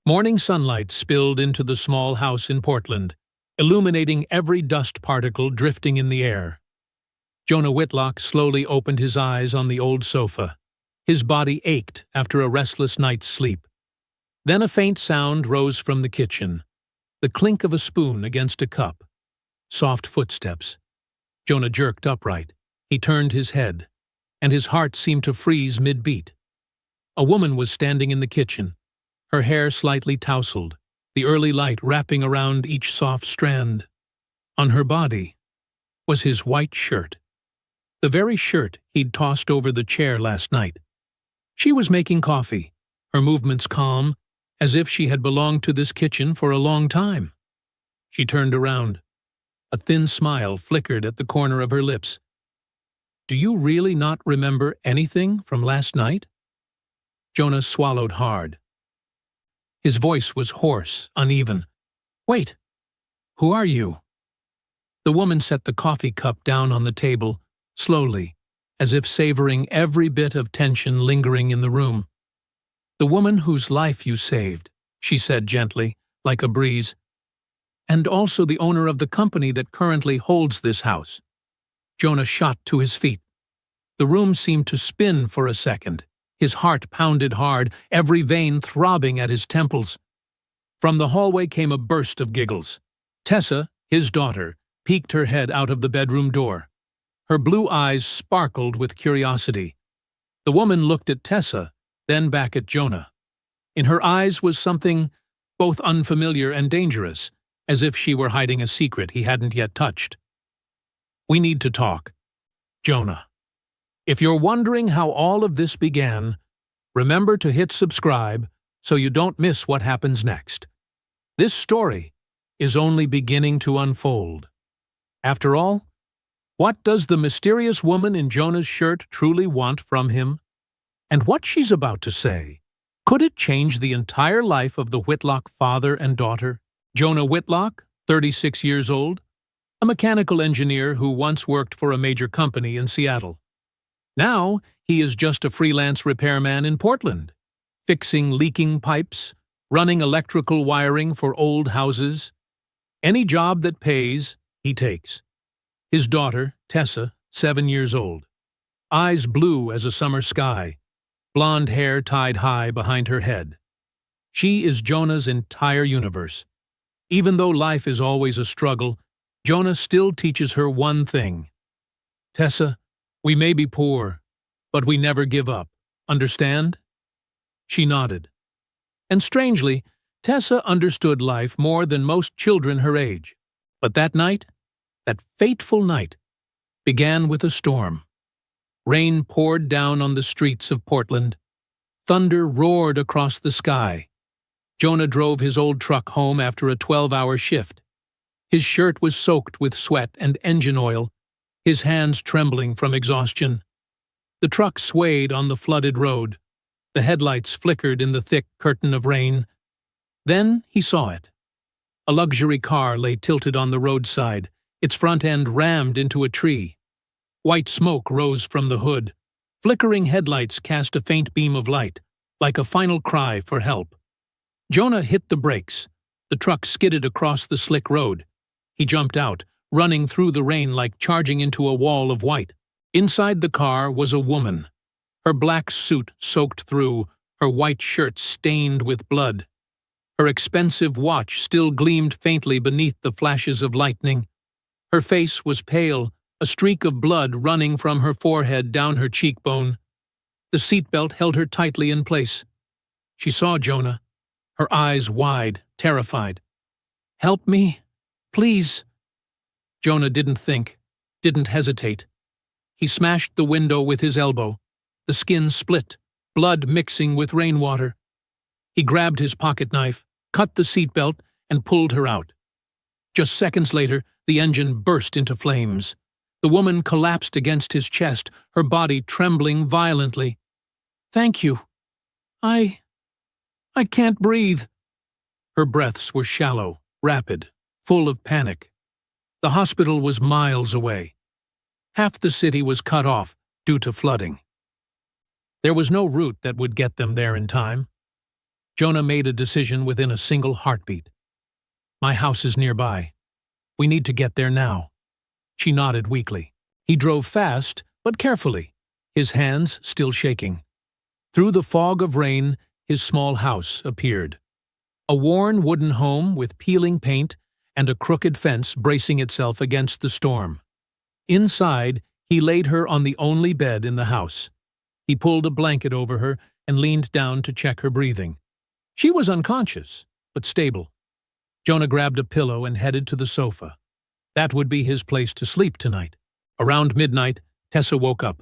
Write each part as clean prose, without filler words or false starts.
Morning sunlight spilled into the small house in Portland, illuminating every dust particle drifting in the air. Jonah Whitlock slowly opened his eyes on the old sofa. His body ached after a restless night's sleep. Then a faint sound rose from the kitchen, the clink of a spoon against a cup. Soft footsteps. Jonah jerked upright. He turned his head, and his heart seemed to freeze mid-beat. A woman was standing in the kitchen, her hair slightly tousled, the early light wrapping around each soft strand. On her body was his white shirt, the very shirt he'd tossed over the chair last night. She was making coffee, her movements calm, as if she had belonged to this kitchen for a long time. She turned around. A thin smile flickered at the corner of her lips. "Do you really not remember anything from last night?" Jonah swallowed hard. His voice was hoarse, uneven. "Wait, who are you?" The woman set the coffee cup down on the table, slowly, as if savoring every bit of tension lingering in the room. "The woman whose life you saved," she said gently, like a breeze. "And also the owner of the company that currently holds this house." Jonah shot to his feet. The room seemed to spin for a second. His heart pounded hard, every vein throbbing at his temples. From the hallway came a burst of giggles. Tessa, his daughter, peeked her head out of the bedroom door. Her blue eyes sparkled with curiosity. The woman looked at Tessa, then back at Jonah. In her eyes was something both unfamiliar and dangerous, as if she were hiding a secret he hadn't yet touched. "We need to talk, Jonah. If you're wondering how all of this began, remember to hit subscribe so you don't miss what happens next. This story is only beginning to unfold. After all, what does the mysterious woman in Jonah's shirt truly want from him? And what she's about to say, could it change the entire life of the Whitlock father and daughter? Jonah Whitlock, 36 years old, a mechanical engineer who once worked for a major company in Seattle. Now he is just a freelance repairman in Portland, fixing leaking pipes, running electrical wiring for old houses. Any job that pays, he takes. His daughter, Tessa, 7 years old, eyes blue as a summer sky, blonde hair tied high behind her head. She is Jonah's entire universe. Even though life is always a struggle, Jonah still teaches her one thing. "Tessa, we may be poor, but we never give up. Understand?" She nodded. And strangely, Tessa understood life more than most children her age. But that night, that fateful night, began with a storm. Rain poured down on the streets of Portland. Thunder roared across the sky. Jonah drove his old truck home after a 12-hour shift. His shirt was soaked with sweat and engine oil, his hands trembling from exhaustion. The truck swayed on the flooded road. The headlights flickered in the thick curtain of rain. Then he saw it. A luxury car lay tilted on the roadside, its front end rammed into a tree. White smoke rose from the hood. Flickering headlights cast a faint beam of light, like a final cry for help. Jonah hit the brakes. The truck skidded across the slick road. He jumped out, running through the rain like charging into a wall of white. Inside the car was a woman, her black suit soaked through, her white shirt stained with blood. Her expensive watch still gleamed faintly beneath the flashes of lightning. Her face was pale, a streak of blood running from her forehead down her cheekbone. The seatbelt held her tightly in place. She saw Jonah, her eyes wide, terrified. "Help me, please." Jonah didn't think, didn't hesitate. He smashed the window with his elbow. The skin split, blood mixing with rainwater. He grabbed his pocket knife, cut the seatbelt, and pulled her out. Just seconds later, the engine burst into flames. The woman collapsed against his chest, her body trembling violently. "Thank you. I can't breathe." Her breaths were shallow, rapid, full of panic. The hospital was miles away. Half the city was cut off due to flooding. There was no route that would get them there in time. Jonah made a decision within a single heartbeat. My house is nearby. We need to get there now. She nodded weakly. He drove fast, but carefully, his hands still shaking. Through the fog of rain, his small house appeared. A worn wooden home with peeling paint and a crooked fence bracing itself against the storm. Inside, he laid her on the only bed in the house. He pulled a blanket over her and leaned down to check her breathing. She was unconscious, but stable. Jonah grabbed a pillow and headed to the sofa. That would be his place to sleep tonight. Around midnight, Tessa woke up.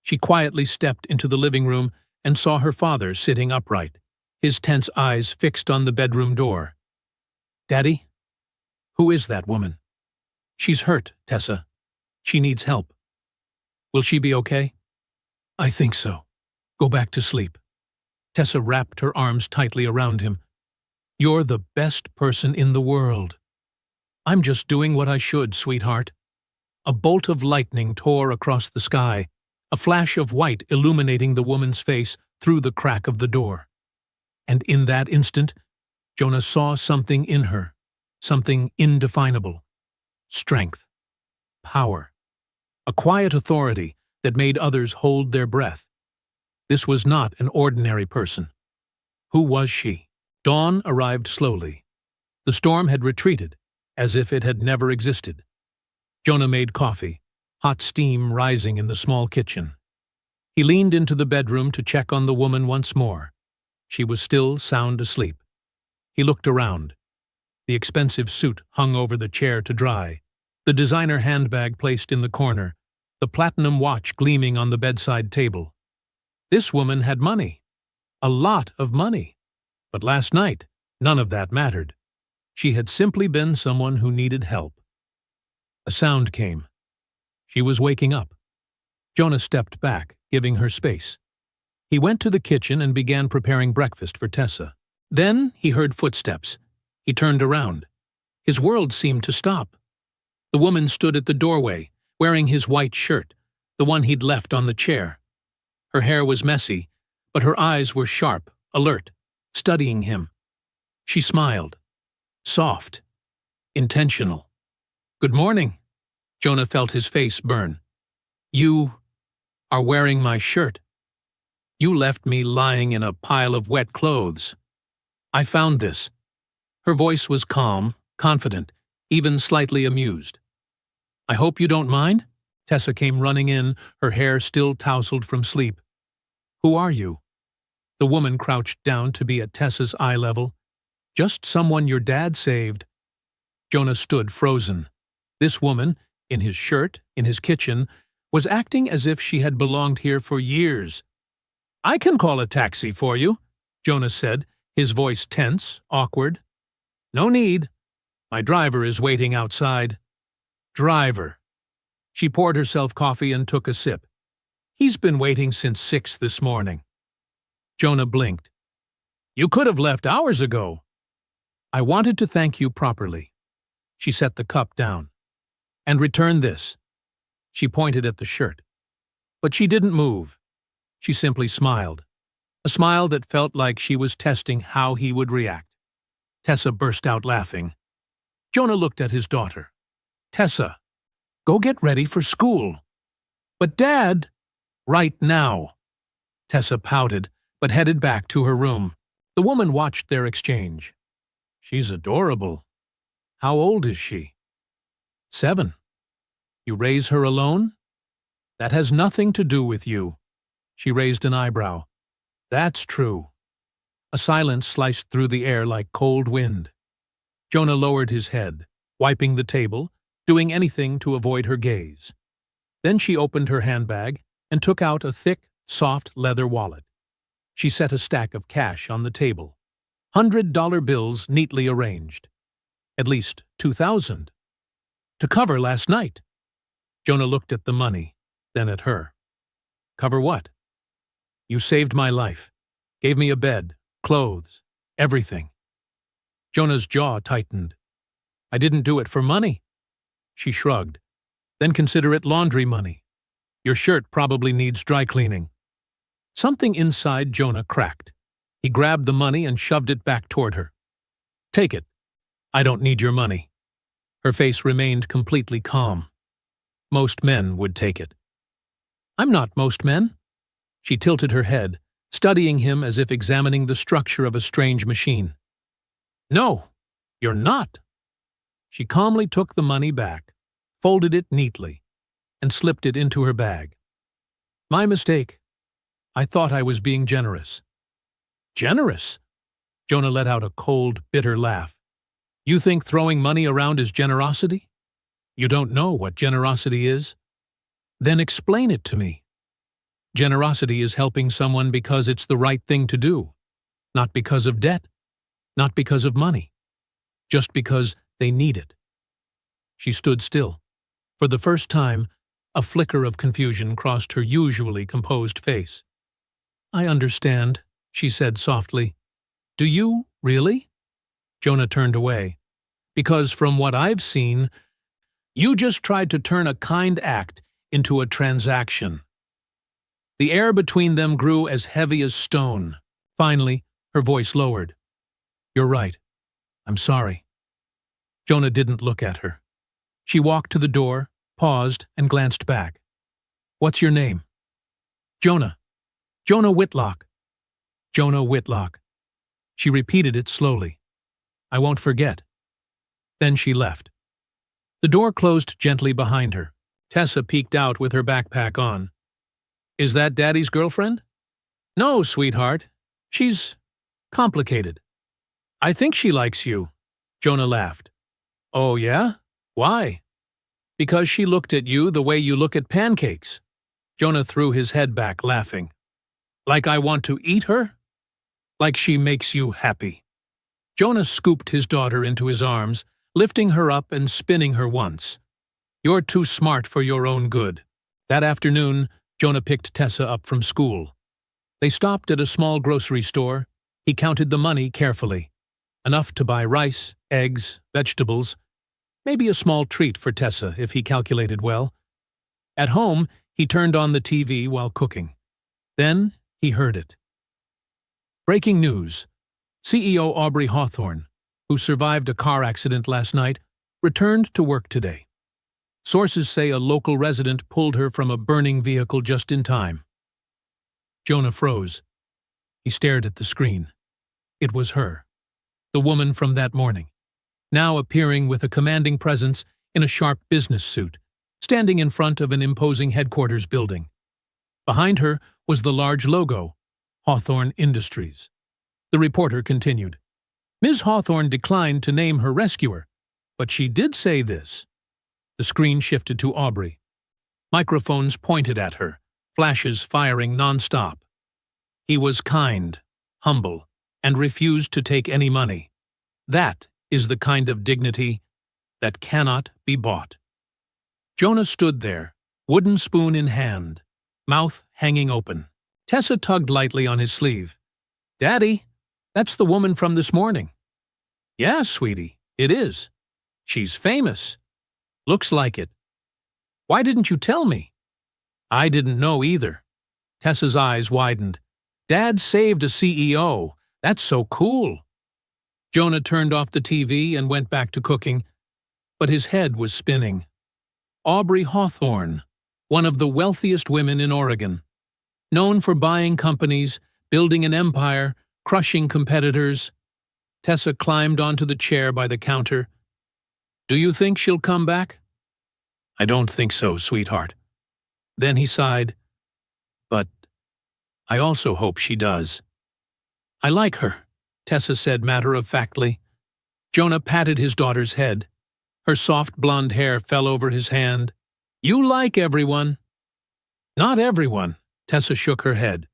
She quietly stepped into the living room and saw her father sitting upright, his tense eyes fixed on the bedroom door. "Daddy? Who is that woman?" "She's hurt, Tessa. She needs help." "Will she be okay?" "I think so. Go back to sleep." Tessa wrapped her arms tightly around him. "You're the best person in the world." "I'm just doing what I should, sweetheart." A bolt of lightning tore across the sky, a flash of white illuminating the woman's face through the crack of the door. And in that instant, Jonah saw something in her, something indefinable. Strength. Power. A quiet authority that made others hold their breath. This was not an ordinary person. Who was she? Dawn arrived slowly. The storm had retreated, as if it had never existed. Jonah made coffee, hot steam rising in the small kitchen. He leaned into the bedroom to check on the woman once more. She was still sound asleep. He looked around. The expensive suit hung over the chair to dry, the designer handbag placed in the corner, the platinum watch gleaming on the bedside table. This woman had money. A lot of money. But last night, none of that mattered. She had simply been someone who needed help. A sound came. She was waking up. Jonah stepped back, giving her space. He went to the kitchen and began preparing breakfast for Tessa. Then he heard footsteps. He turned around. His world seemed to stop. The woman stood at the doorway, wearing his white shirt, the one he'd left on the chair. Her hair was messy, but her eyes were sharp, alert, studying him. She smiled. Soft. Intentional. "Good morning." Jonah felt his face burn. "You are wearing my shirt. You left me lying in a pile of wet clothes. I found this." Her voice was calm, confident, even slightly amused. "I hope you don't mind?" Tessa came running in, her hair still tousled from sleep. "Who are you?" The woman crouched down to be at Tessa's eye level. "Just someone your dad saved." Jonah stood frozen. This woman, in his shirt, in his kitchen, was acting as if she had belonged here for years. "I can call a taxi for you," Jonah said, his voice tense, awkward. "No need. My driver is waiting outside." "Driver." She poured herself coffee and took a sip. "He's been waiting since 6 this morning." Jonah blinked. "You could have left hours ago." "I wanted to thank you properly." She set the cup down. "And return this." She pointed at the shirt. But she didn't move. She simply smiled. A smile that felt like she was testing how he would react. Tessa burst out laughing. Jonah looked at his daughter. "Tessa, go get ready for school." "But Dad—" "Right now." Tessa pouted, but headed back to her room. The woman watched their exchange. "She's adorable. How old is she?" 7. "You raise her alone?" "That has nothing to do with you." She raised an eyebrow. "That's true." A silence sliced through the air like cold wind. Jonah lowered his head, wiping the table, doing anything to avoid her gaze. Then she opened her handbag and took out a thick, soft leather wallet. She set a stack of cash on the table. $100 bills neatly arranged. At least 2,000. To cover last night. Jonah looked at the money, then at her. "Cover what?" "You saved my life. Gave me a bed, clothes, everything." Jonah's jaw tightened. "I didn't do it for money." She shrugged. "Then consider it laundry money. Your shirt probably needs dry cleaning." Something inside Jonah cracked. He grabbed the money and shoved it back toward her. "Take it. I don't need your money." Her face remained completely calm. Most men would take it. "I'm not most men." She tilted her head, studying him as if examining the structure of a strange machine. "No, you're not." She calmly took the money back, folded it neatly, and slipped it into her bag. "My mistake. I thought I was being generous." "Generous?" Jonah let out a cold, bitter laugh. "You think throwing money around is generosity? You don't know what generosity is? Then explain it to me." Generosity is helping someone because it's the right thing to do, not because of debt, not because of money, just because they need it. She stood still. For the first time, a flicker of confusion crossed her usually composed face. "I understand," she said softly. "Do you, really?" Jonah turned away. "Because from what I've seen, you just tried to turn a kind act into a transaction." The air between them grew as heavy as stone. Finally, her voice lowered. "You're right. I'm sorry." Jonah didn't look at her. She walked to the door, paused, and glanced back. "What's your name?" "Jonah. Jonah Whitlock." "Jonah Whitlock." She repeated it slowly. "I won't forget." Then she left. The door closed gently behind her. Tessa peeked out with her backpack on. "Is that Daddy's girlfriend?" "No, sweetheart. She's complicated." "I think she likes you." Jonah laughed. "Oh, yeah? Why?" "Because she looked at you the way you look at pancakes." Jonah threw his head back, laughing. "Like I want to eat her? Like she makes you happy." Jonah scooped his daughter into his arms, lifting her up and spinning her once. "You're too smart for your own good." That afternoon, Jonah picked Tessa up from school. They stopped at a small grocery store. He counted the money carefully. Enough to buy rice, eggs, vegetables, maybe a small treat for Tessa if he calculated well. At home, he turned on the TV while cooking. Then he heard it. Breaking news. CEO Aubrey Hawthorne, who survived a car accident last night, returned to work today. Sources say a local resident pulled her from a burning vehicle just in time. Jonah froze. He stared at the screen. It was her, the woman from that morning, now appearing with a commanding presence in a sharp business suit, standing in front of an imposing headquarters building. Behind her was the large logo, Hawthorne Industries. The reporter continued. Ms. Hawthorne declined to name her rescuer, but she did say this. The screen shifted to Aubrey. Microphones pointed at her, flashes firing nonstop. He was kind, humble, and refused to take any money. That is the kind of dignity that cannot be bought. Jonah stood there, wooden spoon in hand, mouth hanging open. Tessa tugged lightly on his sleeve. "Daddy, that's the woman from this morning." "Yeah, sweetie, it is. She's famous. Looks like it. Why didn't you tell me?" "I didn't know either." Tessa's eyes widened. "Dad saved a CEO. That's so cool." Jonah turned off the TV and went back to cooking, but his head was spinning. Aubrey Hawthorne, one of the wealthiest women in Oregon. Known for buying companies, building an empire, crushing competitors. Tessa climbed onto the chair by the counter. "Do you think she'll come back?" "I don't think so, sweetheart." Then he sighed. "But I also hope she does." "I like her," Tessa said matter-of-factly. Jonah patted his daughter's head. Her soft blonde hair fell over his hand. "You like everyone." "Not everyone," Tessa shook her head.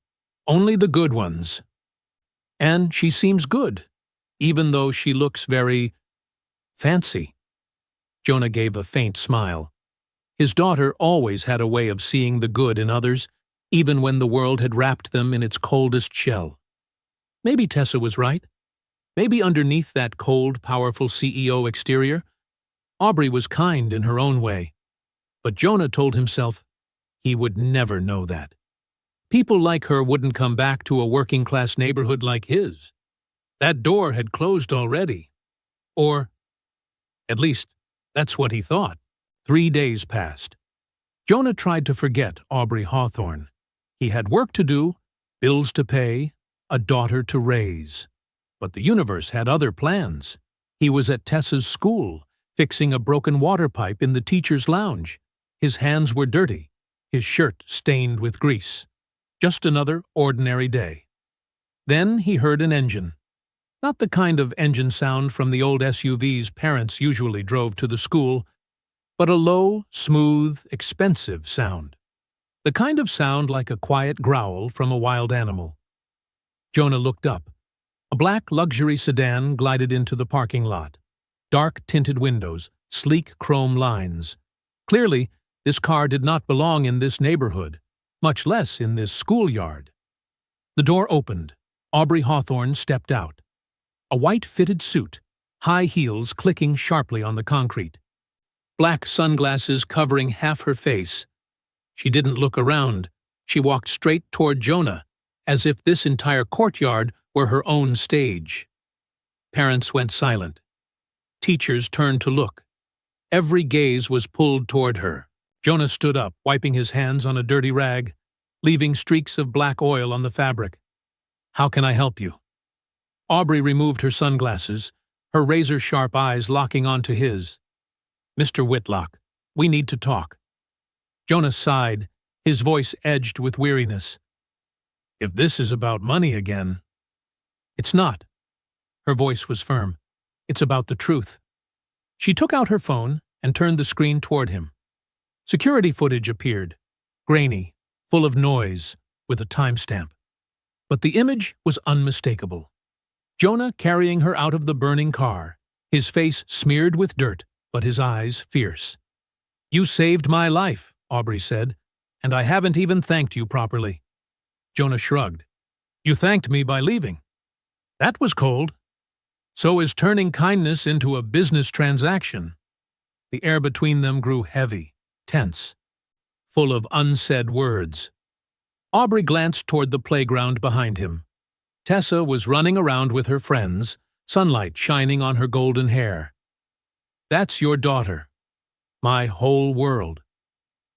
"Only the good ones. And she seems good, even though she looks very fancy." Jonah gave a faint smile. His daughter always had a way of seeing the good in others, even when the world had wrapped them in its coldest shell. Maybe Tessa was right. Maybe underneath that cold, powerful CEO exterior, Aubrey was kind in her own way. But Jonah told himself he would never know that. People like her wouldn't come back to a working-class neighborhood like his. That door had closed already. Or, at least, that's what he thought. 3 days passed. Jonah tried to forget Aubrey Hawthorne. He had work to do, bills to pay, a daughter to raise. But the universe had other plans. He was at Tessa's school, fixing a broken water pipe in the teacher's lounge. His hands were dirty, his shirt stained with grease. Just another ordinary day. Then he heard an engine. Not the kind of engine sound from the old SUVs parents usually drove to the school, but a low, smooth, expensive sound. The kind of sound like a quiet growl from a wild animal. Jonah looked up. A black luxury sedan glided into the parking lot. Dark tinted windows, sleek chrome lines. Clearly, this car did not belong in this neighborhood, much less in this schoolyard. The door opened. Aubrey Hawthorne stepped out. A white fitted suit, high heels clicking sharply on the concrete. Black sunglasses covering half her face. She didn't look around. She walked straight toward Jonah, as if this entire courtyard were her own stage. Parents went silent. Teachers turned to look. Every gaze was pulled toward her. Jonah stood up, wiping his hands on a dirty rag, leaving streaks of black oil on the fabric. "How can I help you?" Aubrey removed her sunglasses, her razor-sharp eyes locking onto his. "Mr. Whitlock, we need to talk." Jonah sighed, his voice edged with weariness. "If this is about money again—" "It's not." Her voice was firm. "It's about the truth." She took out her phone and turned the screen toward him. Security footage appeared, grainy, full of noise, with a timestamp. But the image was unmistakable. Jonah carrying her out of the burning car, his face smeared with dirt, but his eyes fierce. "You saved my life," Aubrey said, "and I haven't even thanked you properly." Jonah shrugged. "You thanked me by leaving. That was cold. So is turning kindness into a business transaction." The air between them grew heavy, tense, full of unsaid words. Aubrey glanced toward the playground behind him. Tessa was running around with her friends, sunlight shining on her golden hair. "That's your daughter. My whole world."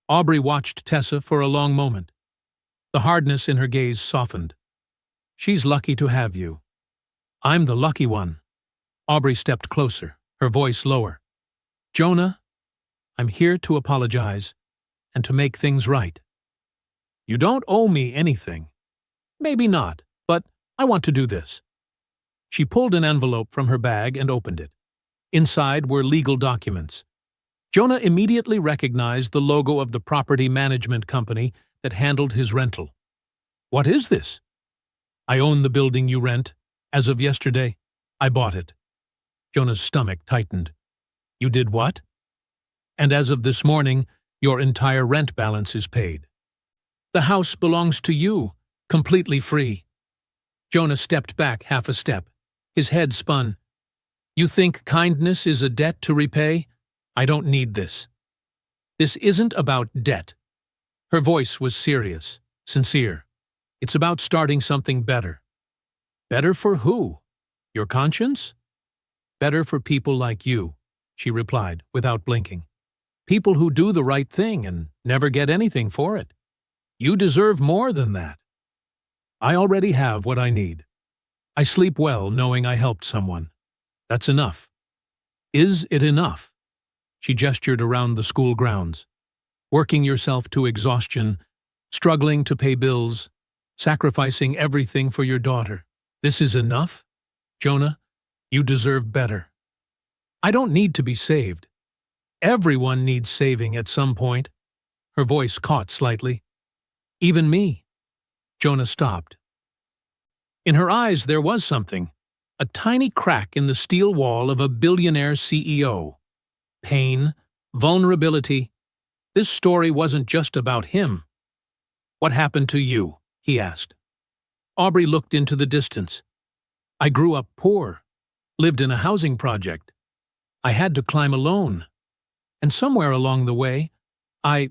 Aubrey watched Tessa for a long moment. The hardness in her gaze softened. "She's lucky to have you." "I'm the lucky one." Aubrey stepped closer, her voice lower. "Jonah, I'm here to apologize and to make things right." "You don't owe me anything." "Maybe not, but I want to do this." She pulled an envelope from her bag and opened it. Inside were legal documents. Jonah immediately recognized the logo of the property management company that handled his rental. "What is this?" "I own the building you rent. As of yesterday, I bought it." Jonah's stomach tightened. "You did what?" "And as of this morning, your entire rent balance is paid. The house belongs to you, completely free." Jonah stepped back half a step. His head spun. "You think kindness is a debt to repay? I don't need this." "This isn't about debt." Her voice was serious, sincere. "It's about starting something better." "Better for who? Your conscience?" "Better for people like you," she replied, without blinking. "People who do the right thing and never get anything for it. You deserve more than that." "I already have what I need. I sleep well knowing I helped someone. That's enough." "Is it enough?" She gestured around the school grounds. "Working yourself to exhaustion, struggling to pay bills, sacrificing everything for your daughter. This is enough? Jonah, you deserve better." "I don't need to be saved. Everyone needs saving at some point." Her voice caught slightly. "Even me." Jonah stopped. In her eyes there was something, a tiny crack in the steel wall of a billionaire CEO. Pain, vulnerability. This story wasn't just about him. "What happened to you?" he asked. Aubrey looked into the distance. "I grew up poor, lived in a housing project. I had to climb alone. And somewhere along the way, I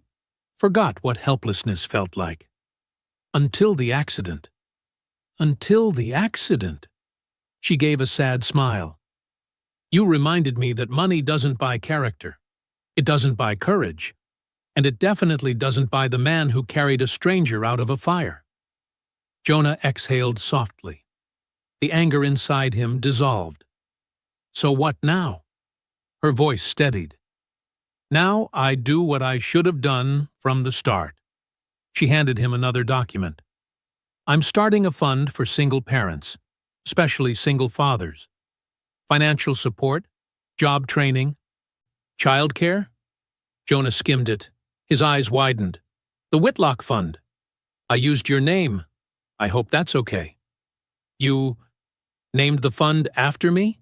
forgot what helplessness felt like." Until the accident. Until the accident. She gave a sad smile. You reminded me that money doesn't buy character. It doesn't buy courage. And it definitely doesn't buy the man who carried a stranger out of a fire. Jonah exhaled softly. The anger inside him dissolved. So what now? Her voice steadied. Now I do what I should have done from the start. She handed him another document. I'm starting a fund for single parents, especially single fathers. Financial support, job training, childcare? Jonah skimmed it. His eyes widened. The Whitlock Fund. I used your name. I hope that's okay. You named the fund after me?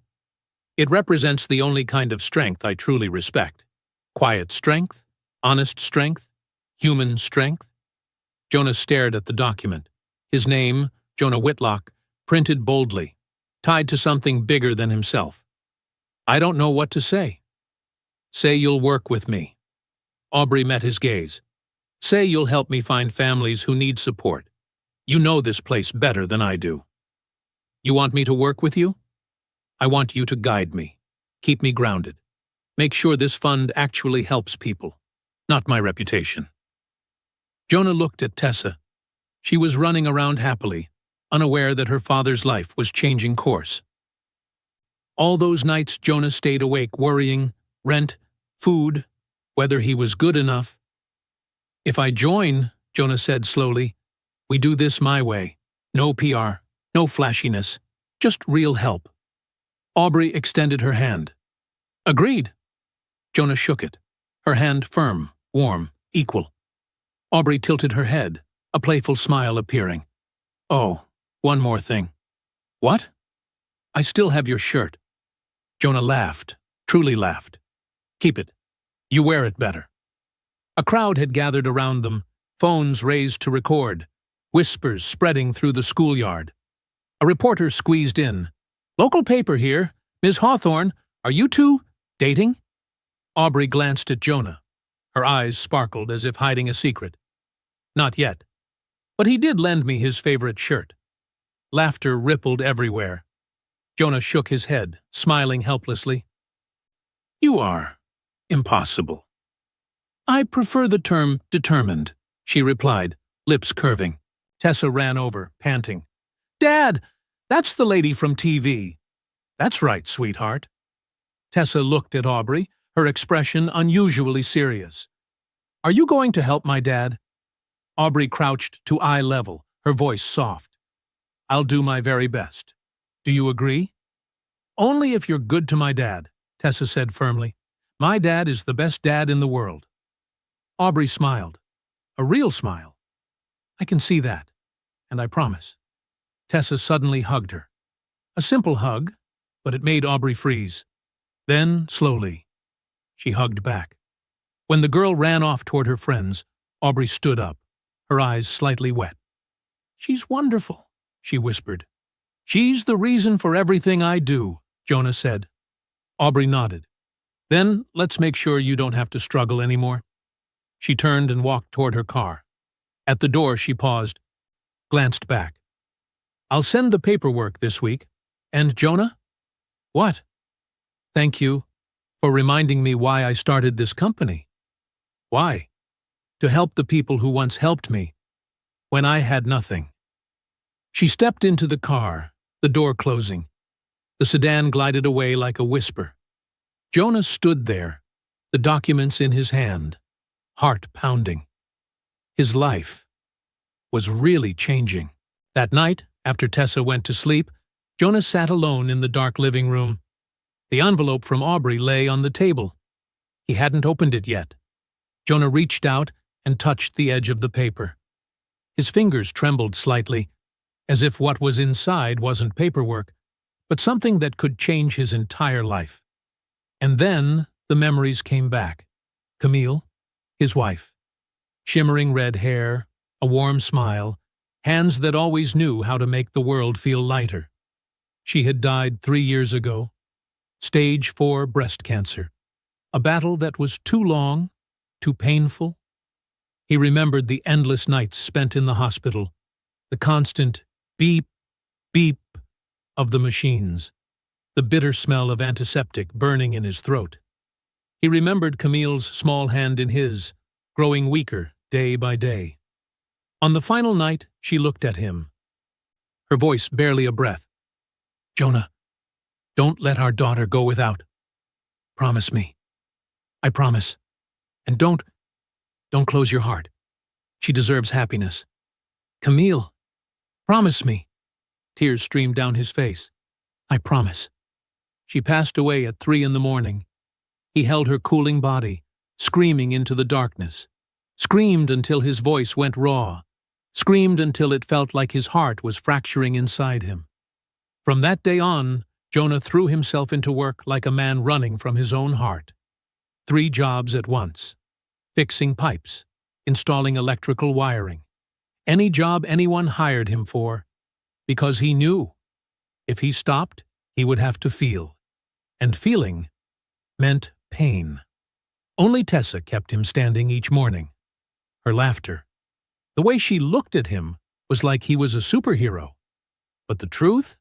It represents the only kind of strength I truly respect. Quiet strength, honest strength, human strength. Jonah stared at the document. His name, Jonah Whitlock, printed boldly, tied to something bigger than himself. I don't know what to say. Say you'll work with me. Aubrey met his gaze. Say you'll help me find families who need support. You know this place better than I do. You want me to work with you? I want you to guide me, keep me grounded. Make sure this fund actually helps people, not my reputation. Jonah looked at Tessa. She was running around happily, unaware that her father's life was changing course. All those nights Jonah stayed awake worrying, rent, food, whether he was good enough. If I join, Jonah said slowly, we do this my way. No PR, no flashiness, just real help. Aubrey extended her hand. Agreed. Jonah shook it, her hand firm, warm, equal. Aubrey tilted her head, a playful smile appearing. Oh, one more thing. What? I still have your shirt. Jonah laughed, truly laughed. Keep it. You wear it better. A crowd had gathered around them, phones raised to record, whispers spreading through the schoolyard. A reporter squeezed in. Local paper here. Ms. Hawthorne, are you two dating? Aubrey glanced at Jonah. Her eyes sparkled as if hiding a secret. Not yet. But he did lend me his favorite shirt. Laughter rippled everywhere. Jonah shook his head, smiling helplessly. You are impossible. I prefer the term determined, she replied, lips curving. Tessa ran over, panting. Dad, that's the lady from TV. That's right, sweetheart. Tessa looked at Aubrey, her expression unusually serious. Are you going to help my dad? Aubrey crouched to eye level, her voice soft. I'll do my very best. Do you agree? Only if you're good to my dad, Tessa said firmly. My dad is the best dad in the world. Aubrey smiled. A real smile. I can see that, and I promise. Tessa suddenly hugged her. A simple hug, but it made Aubrey freeze. Then, slowly, she hugged back. When the girl ran off toward her friends, Aubrey stood up, her eyes slightly wet. She's wonderful, she whispered. She's the reason for everything I do, Jonah said. Aubrey nodded. Then let's make sure you don't have to struggle anymore. She turned and walked toward her car. At the door she paused, glanced back. I'll send the paperwork this week. And Jonah? What? Thank you for reminding me why I started this company. Why? To help the people who once helped me, when I had nothing. She stepped into the car, the door closing. The sedan glided away like a whisper. Jonah stood there, the documents in his hand, heart pounding. His life was really changing. That night, after Tessa went to sleep, Jonah sat alone in the dark living room. The envelope from Aubrey lay on the table. He hadn't opened it yet. Jonah reached out and touched the edge of the paper. His fingers trembled slightly, as if what was inside wasn't paperwork, but something that could change his entire life. And then the memories came back. Camille, his wife. Shimmering red hair, a warm smile, hands that always knew how to make the world feel lighter. She had died 3 years ago. Stage 4 breast cancer. A battle that was too long, too painful, He remembered the endless nights spent in the hospital, the constant beep, beep of the machines, the bitter smell of antiseptic burning in his throat. He remembered Camille's small hand in his, growing weaker day by day. On the final night, she looked at him, her voice barely a breath. "Jonah, don't let our daughter go without. Promise me. I promise. And don't close your heart. She deserves happiness. Camille, promise me." Tears streamed down his face. "I promise." She passed away at 3 in the morning. He held her cooling body, screaming into the darkness. Screamed until his voice went raw. Screamed until it felt like his heart was fracturing inside him. From that day on, Jonah threw himself into work like a man running from his own heart. 3 jobs at once. Fixing pipes, installing electrical wiring. Any job anyone hired him for, because he knew if he stopped, he would have to feel. And feeling meant pain. Only Tessa kept him standing each morning. Her laughter. The way she looked at him was like he was a superhero. But the truth?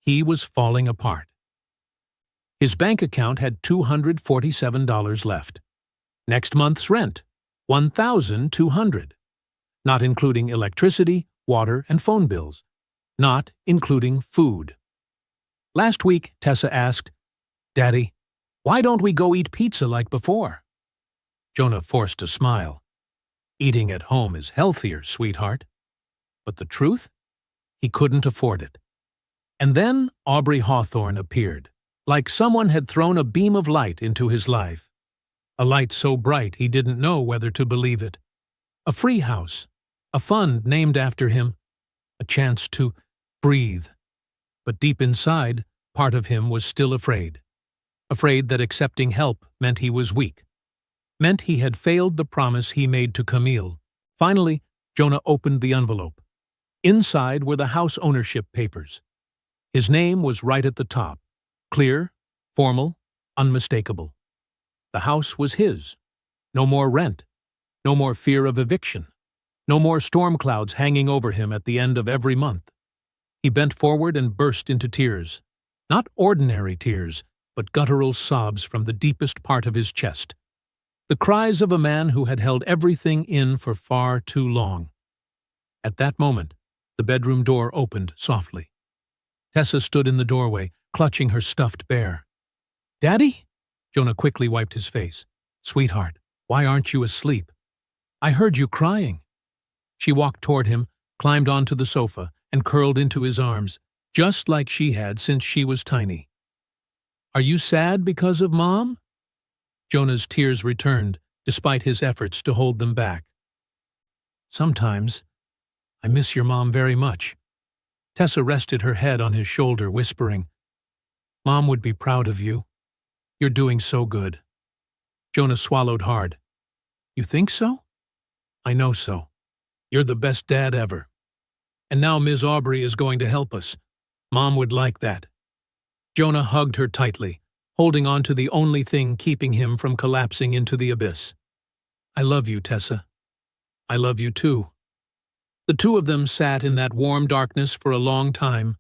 He was falling apart. His bank account had $247 left. Next month's rent, $1,200, not including electricity, water, and phone bills, not including food. Last week, Tessa asked, "Daddy, why don't we go eat pizza like before?" Jonah forced a smile. "Eating at home is healthier, sweetheart." But the truth? He couldn't afford it. And then Aubrey Hawthorne appeared, like someone had thrown a beam of light into his life. A light so bright he didn't know whether to believe it. A free house, a fund named after him, a chance to breathe. But deep inside, part of him was still afraid. Afraid that accepting help meant he was weak. Meant he had failed the promise he made to Camille. Finally, Jonah opened the envelope. Inside were the house ownership papers. His name was right at the top. Clear, formal, unmistakable. The house was his. No more rent. No more fear of eviction. No more storm clouds hanging over him at the end of every month. He bent forward and burst into tears. Not ordinary tears, but guttural sobs from the deepest part of his chest. The cries of a man who had held everything in for far too long. At that moment, the bedroom door opened softly. Tessa stood in the doorway, clutching her stuffed bear. "Daddy?" Jonah quickly wiped his face. "Sweetheart, why aren't you asleep? I heard you crying." She walked toward him, climbed onto the sofa, and curled into his arms, just like she had since she was tiny. "Are you sad because of Mom?" Jonah's tears returned, despite his efforts to hold them back. "Sometimes. I miss your mom very much." Tessa rested her head on his shoulder, whispering, "Mom would be proud of you. You're doing so good." Jonah swallowed hard. "You think so?" "I know so. You're the best dad ever. And now Ms. Aubrey is going to help us. Mom would like that." Jonah hugged her tightly, holding on to the only thing keeping him from collapsing into the abyss. "I love you, Tessa. I love you too." The two of them sat in that warm darkness for a long time,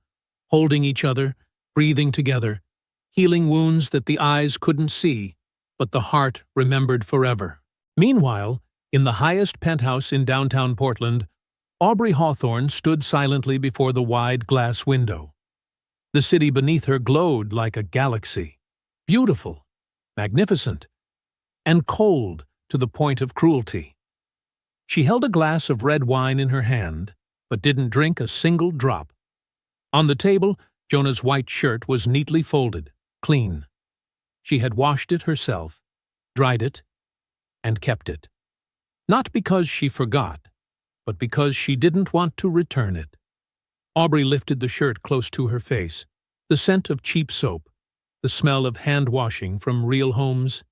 holding each other, breathing together, healing wounds that the eyes couldn't see, but the heart remembered forever. Meanwhile, in the highest penthouse in downtown Portland, Aubrey Hawthorne stood silently before the wide glass window. The city beneath her glowed like a galaxy, beautiful, magnificent, and cold to the point of cruelty. She held a glass of red wine in her hand, but didn't drink a single drop. On the table, Jonah's white shirt was neatly folded, clean. She had washed it herself, dried it, and kept it. Not because she forgot, but because she didn't want to return it. Aubrey lifted the shirt close to her face, the scent of cheap soap, the smell of hand-washing from real homes,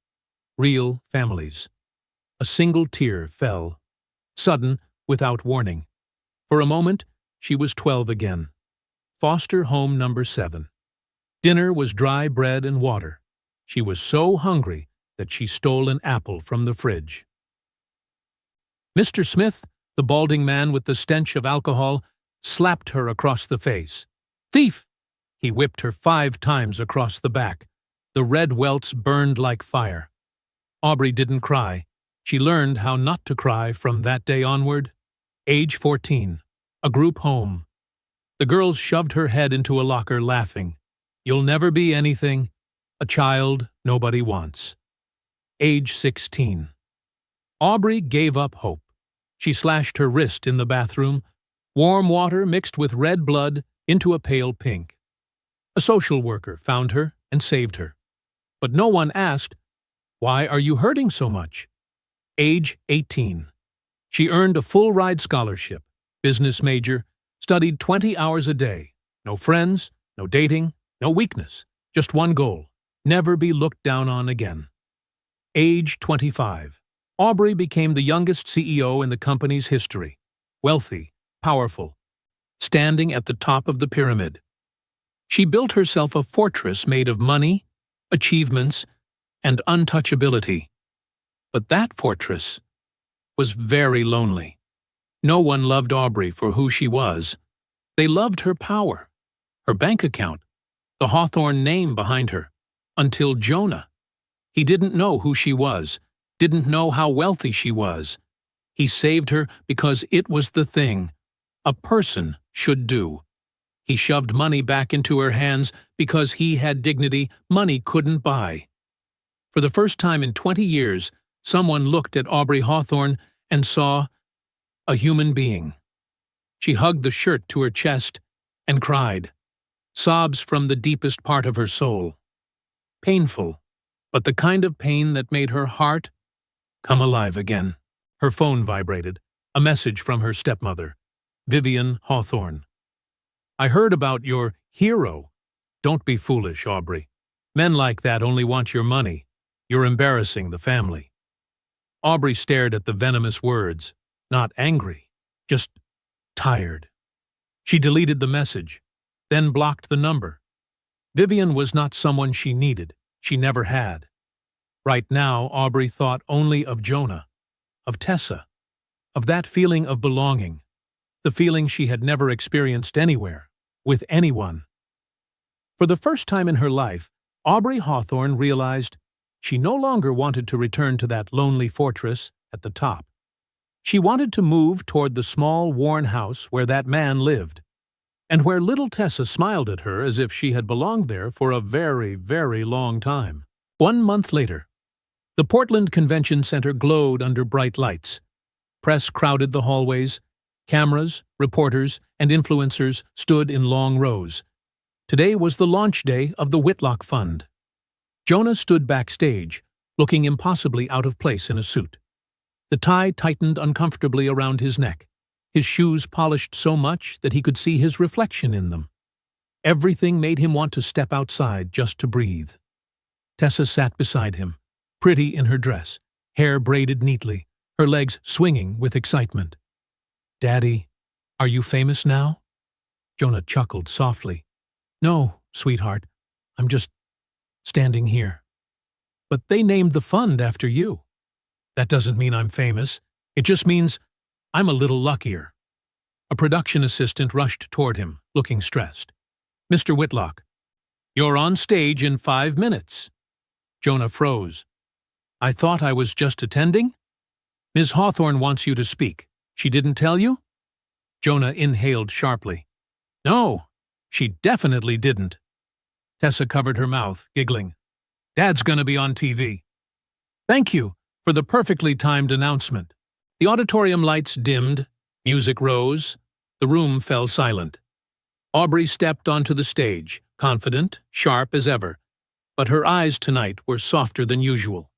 real families. A single tear fell, sudden, without warning. For a moment, she was 12 again. Foster home number 7. Dinner was dry bread and water. She was so hungry that she stole an apple from the fridge. Mr. Smith, the balding man with the stench of alcohol, slapped her across the face. "Thief!" He whipped her 5 times across the back. The red welts burned like fire. Aubrey didn't cry. She learned how not to cry from that day onward. Age 14. A group home. The girls shoved her head into a locker, laughing. "You'll never be anything. A child nobody wants." Age 16. Aubrey gave up hope. She slashed her wrist in the bathroom, warm water mixed with red blood into a pale pink. A social worker found her and saved her. But no one asked, "Why are you hurting so much?" Age 18. She earned a full-ride scholarship, business major, studied 20 hours a day. No friends, no dating, no weakness, just one goal: never be looked down on again. Age 25. Aubrey became the youngest CEO in the company's history. Wealthy, powerful, standing at the top of the pyramid. She built herself a fortress made of money, achievements, and untouchability. But that fortress was very lonely. No one loved Aubrey for who she was. They loved her power, her bank account, the Hawthorne name behind her, until Jonah. He didn't know who she was, didn't know how wealthy she was. He saved her because it was the thing a person should do. He shoved money back into her hands because he had dignity money couldn't buy. For the first time in 20 years, someone looked at Aubrey Hawthorne and saw a human being. She hugged the shirt to her chest and cried, sobs from the deepest part of her soul. Painful, but the kind of pain that made her heart come alive again. Her phone vibrated, a message from her stepmother, Vivian Hawthorne. "I heard about your hero. Don't be foolish, Aubrey. Men like that only want your money. You're embarrassing the family." Aubrey stared at the venomous words, not angry, just tired. She deleted the message, then blocked the number. Vivian was not someone she needed. She never had. Right now, Aubrey thought only of Jonah, of Tessa, of that feeling of belonging, the feeling she had never experienced anywhere, with anyone. For the first time in her life, Aubrey Hawthorne realized she no longer wanted to return to that lonely fortress at the top. She wanted to move toward the small, worn house where that man lived, and where little Tessa smiled at her as if she had belonged there for a very, very long time. 1 month later, the Portland Convention Center glowed under bright lights. Press crowded the hallways. Cameras, reporters, and influencers stood in long rows. Today was the launch day of the Whitlock Fund. Jonah stood backstage, looking impossibly out of place in a suit. The tie tightened uncomfortably around his neck, his shoes polished so much that he could see his reflection in them. Everything made him want to step outside just to breathe. Tessa sat beside him, pretty in her dress, hair braided neatly, her legs swinging with excitement. "Daddy, are you famous now?" Jonah chuckled softly. "No, sweetheart, I'm just standing here." "But they named the fund after you." "That doesn't mean I'm famous. It just means I'm a little luckier." A production assistant rushed toward him, looking stressed. "Mr. Whitlock, you're on stage in 5 minutes." Jonah froze. "I thought I was just attending?" "Ms. Hawthorne wants you to speak. She didn't tell you?" Jonah inhaled sharply. "No, she definitely didn't." Tessa covered her mouth, giggling. "Dad's gonna be on TV." "Thank you for the perfectly timed announcement." The auditorium lights dimmed, music rose, the room fell silent. Aubrey stepped onto the stage, confident, sharp as ever, but her eyes tonight were softer than usual.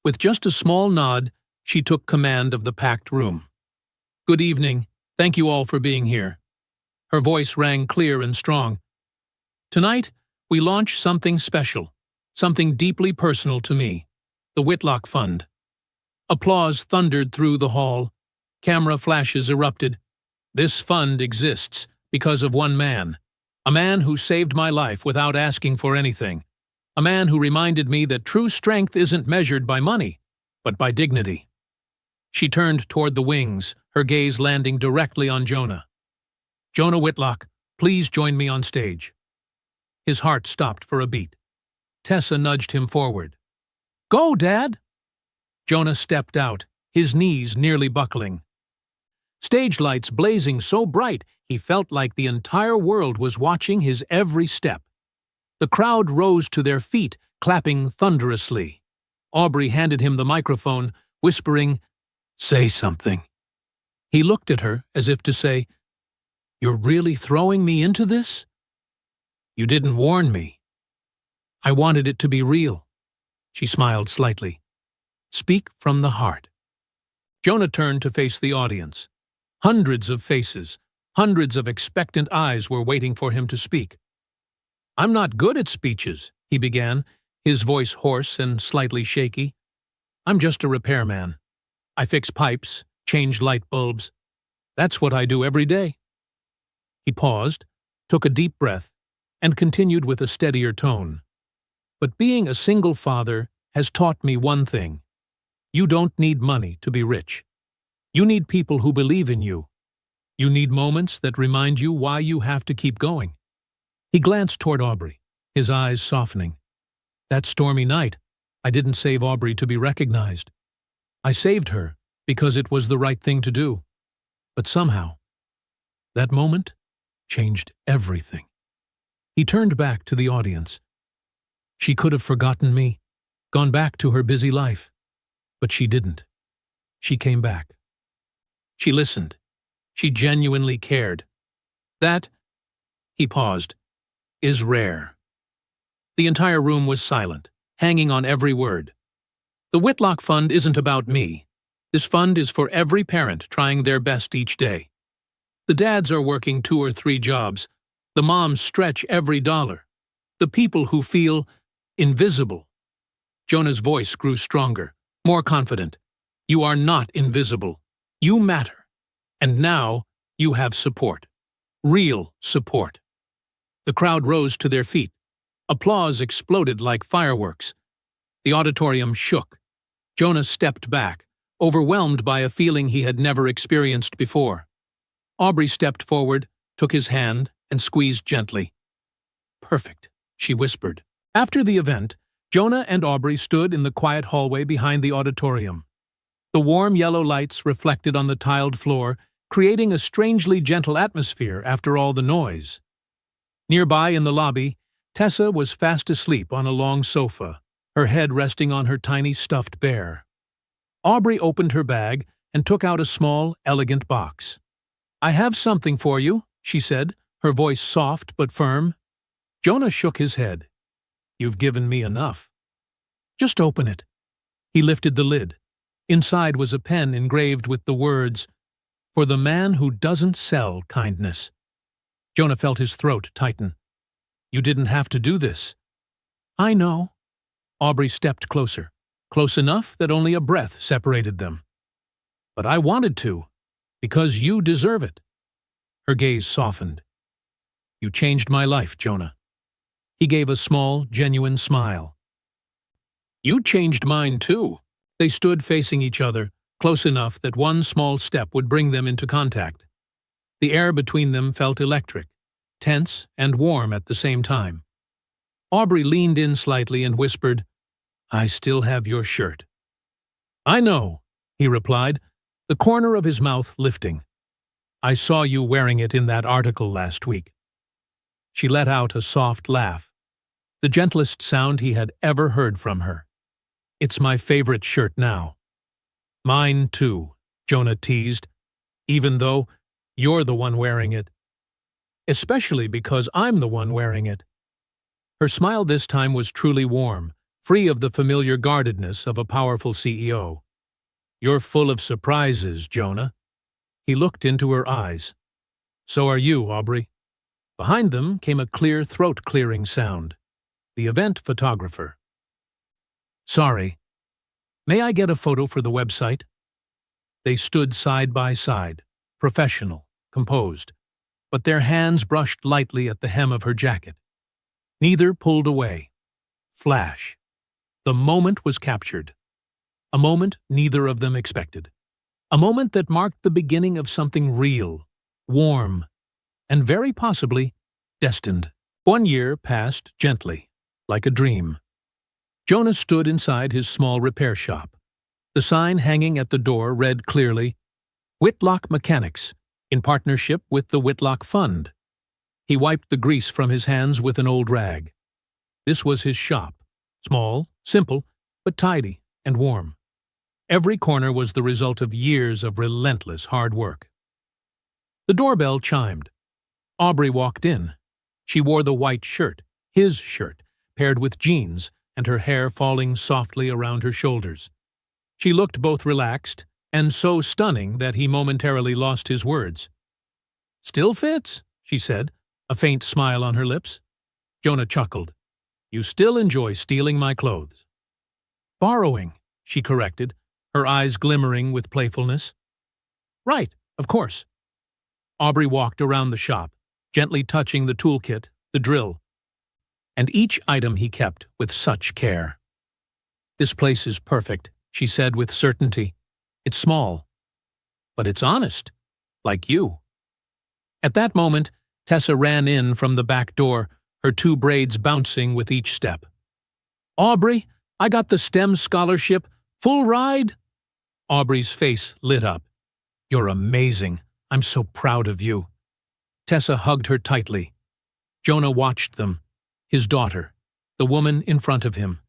With just a small nod, she took command of the packed room. "Good evening. Thank you all for being here." Her voice rang clear and strong. "Tonight, we launch something special, something deeply personal to me, the Whitlock Fund." Applause thundered through the hall. Camera flashes erupted. "This fund exists because of one man, a man who saved my life without asking for anything, a man who reminded me that true strength isn't measured by money, but by dignity." She turned toward the wings, her gaze landing directly on Jonah. "Jonah Whitlock, please join me on stage." His heart stopped for a beat. Tessa nudged him forward. "Go, Dad!" Jonah stepped out, his knees nearly buckling. Stage lights blazing so bright he felt like the entire world was watching his every step. The crowd rose to their feet, clapping thunderously. Aubrey handed him the microphone, whispering, "Say something." He looked at her as if to say, "You're really throwing me into this?" "You didn't warn me." "I wanted it to be real." She smiled slightly. "Speak from the heart." Jonah turned to face the audience. Hundreds of faces, hundreds of expectant eyes were waiting for him to speak. "I'm not good at speeches," he began, his voice hoarse and slightly shaky. "I'm just a repairman. I fix pipes, change light bulbs. That's what I do every day." He paused, took a deep breath, and continued with a steadier tone. "But being a single father has taught me one thing. You don't need money to be rich. You need people who believe in you. You need moments that remind you why you have to keep going." He glanced toward Aubrey, his eyes softening. "That stormy night, I didn't save Aubrey to be recognized. I saved her because it was the right thing to do. But somehow, that moment changed everything." He turned back to the audience. "She could have forgotten me, gone back to her busy life. But she didn't. She came back. She listened. She genuinely cared. That," he paused, "is rare." The entire room was silent, hanging on every word. "The Whitlock Fund isn't about me. This fund is for every parent trying their best each day. The dads are working 2 or 3 jobs. The moms stretch every dollar. The people who feel invisible." Jonah's voice grew stronger, more confident. "You are not invisible. You matter. And now you have support. Real support." The crowd rose to their feet. Applause exploded like fireworks. The auditorium shook. Jonah stepped back, overwhelmed by a feeling he had never experienced before. Aubrey stepped forward, took his hand, and squeezed gently. "Perfect," she whispered. After the event, Jonah and Aubrey stood in the quiet hallway behind the auditorium. The warm yellow lights reflected on the tiled floor, creating a strangely gentle atmosphere after all the noise. Nearby in the lobby, Tessa was fast asleep on a long sofa, her head resting on her tiny stuffed bear. Aubrey opened her bag and took out a small, elegant box. "I have something for you," she said, her voice soft but firm. Jonah shook his head. "You've given me enough." "Just open it." He lifted the lid. Inside was a pen engraved with the words, "For the man who doesn't sell kindness." Jonah felt his throat tighten. "You didn't have to do this." "I know." Aubrey stepped closer, close enough that only a breath separated them. "But I wanted to, because you deserve it." Her gaze softened. "You changed my life, Jonah." He gave a small, genuine smile. "You changed mine, too." They stood facing each other, close enough that one small step would bring them into contact. The air between them felt electric, tense and warm at the same time. Aubrey leaned in slightly and whispered, "I still have your shirt." "I know," he replied, the corner of his mouth lifting. "I saw you wearing it in that article last week." She let out a soft laugh, the gentlest sound he had ever heard from her. "It's my favorite shirt now." "Mine too," Jonah teased, "even though you're the one wearing it. Especially because I'm the one wearing it." Her smile this time was truly warm, free of the familiar guardedness of a powerful CEO. "You're full of surprises, Jonah." He looked into her eyes. "So are you, Aubrey." Behind them came a clear throat-clearing sound. The event photographer. "Sorry. May I get a photo for the website?" They stood side by side, professional, composed, but their hands brushed lightly at the hem of her jacket. Neither pulled away. Flash. The moment was captured. A moment neither of them expected. A moment that marked the beginning of something real, warm, and very possibly destined. 1 year passed gently, like a dream. Jonah stood inside his small repair shop. The sign hanging at the door read clearly, Whitlock Mechanics, in partnership with the Whitlock Fund. He wiped the grease from his hands with an old rag. This was his shop, small, simple, but tidy and warm. Every corner was the result of years of relentless hard work. The doorbell chimed. Aubrey walked in. She wore the white shirt, his shirt, paired with jeans, and her hair falling softly around her shoulders. She looked both relaxed and so stunning that he momentarily lost his words. "Still fits," she said, a faint smile on her lips. Jonah chuckled. "You still enjoy stealing my clothes." "Borrowing," she corrected, her eyes glimmering with playfulness. "Right, of course." Aubrey walked around the shop, gently touching the toolkit, the drill, and each item he kept with such care. "This place is perfect," she said with certainty. "It's small, but it's honest, like you." At that moment, Tessa ran in from the back door, her 2 braids bouncing with each step. "Aubrey, I got the STEM scholarship. Full ride?" Aubrey's face lit up. "You're amazing. I'm so proud of you." Tessa hugged her tightly. Jonah watched them, his daughter, the woman in front of him.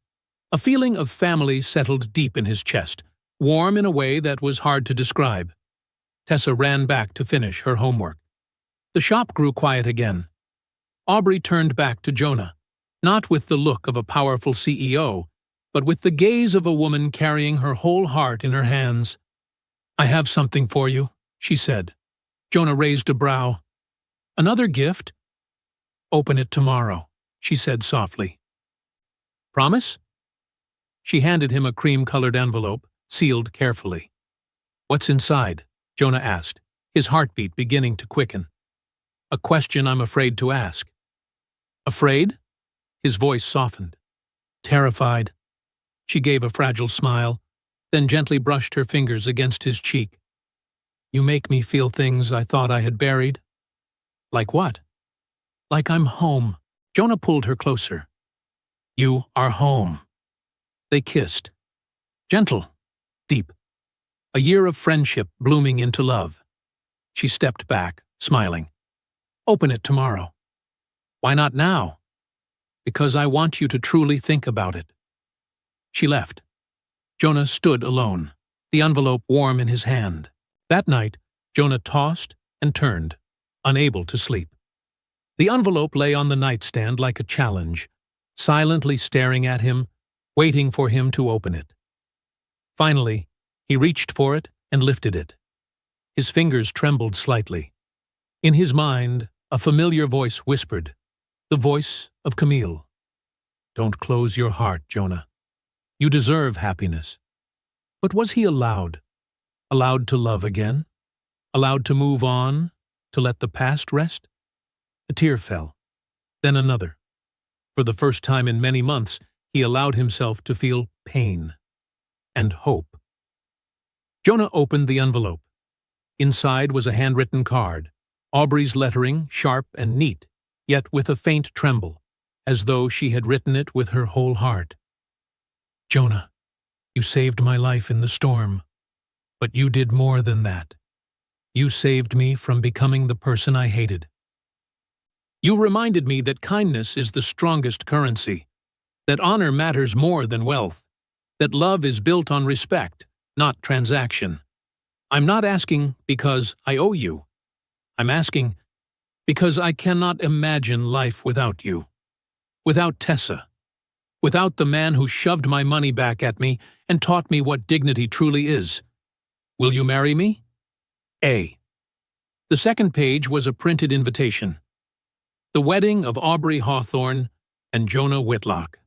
A feeling of family settled deep in his chest, warm in a way that was hard to describe. Tessa ran back to finish her homework. The shop grew quiet again. Aubrey turned back to Jonah, not with the look of a powerful CEO, but with the gaze of a woman carrying her whole heart in her hands. "I have something for you," she said. Jonah raised a brow. "Another gift?" "Open it tomorrow," she said softly. "Promise?" She handed him a cream-colored envelope, sealed carefully. "What's inside?" Jonah asked, his heartbeat beginning to quicken. "A question I'm afraid to ask." "Afraid?" His voice softened. "Terrified." She gave a fragile smile, then gently brushed her fingers against his cheek. "You make me feel things I thought I had buried." "Like what?" "Like I'm home." Jonah pulled her closer. "You are home." They kissed. Gentle, deep. A year of friendship blooming into love. She stepped back, smiling. "Open it tomorrow." "Why not now?" "Because I want you to truly think about it." She left. Jonah stood alone, the envelope warm in his hand. That night, Jonah tossed and turned, unable to sleep. The envelope lay on the nightstand like a challenge, silently staring at him, waiting for him to open it. Finally, he reached for it and lifted it. His fingers trembled slightly. In his mind, a familiar voice whispered, the voice of Camille. "Don't close your heart, Jonah. You deserve happiness." But was he allowed? Allowed to love again? Allowed to move on? To let the past rest? A tear fell. Then another. For the first time in many months, he allowed himself to feel pain and hope. Jonah opened the envelope. Inside was a handwritten card, Aubrey's lettering sharp and neat, yet with a faint tremble, as though she had written it with her whole heart. "Jonah, you saved my life in the storm, but you did more than that. You saved me from becoming the person I hated. You reminded me that kindness is the strongest currency, that honor matters more than wealth, that love is built on respect, not transaction. I'm not asking because I owe you. I'm asking because I cannot imagine life without you, without Tessa, without the man who shoved my money back at me and taught me what dignity truly is. Will you marry me? A." The second page was a printed invitation. The wedding of Aubrey Hawthorne and Jonah Whitlock.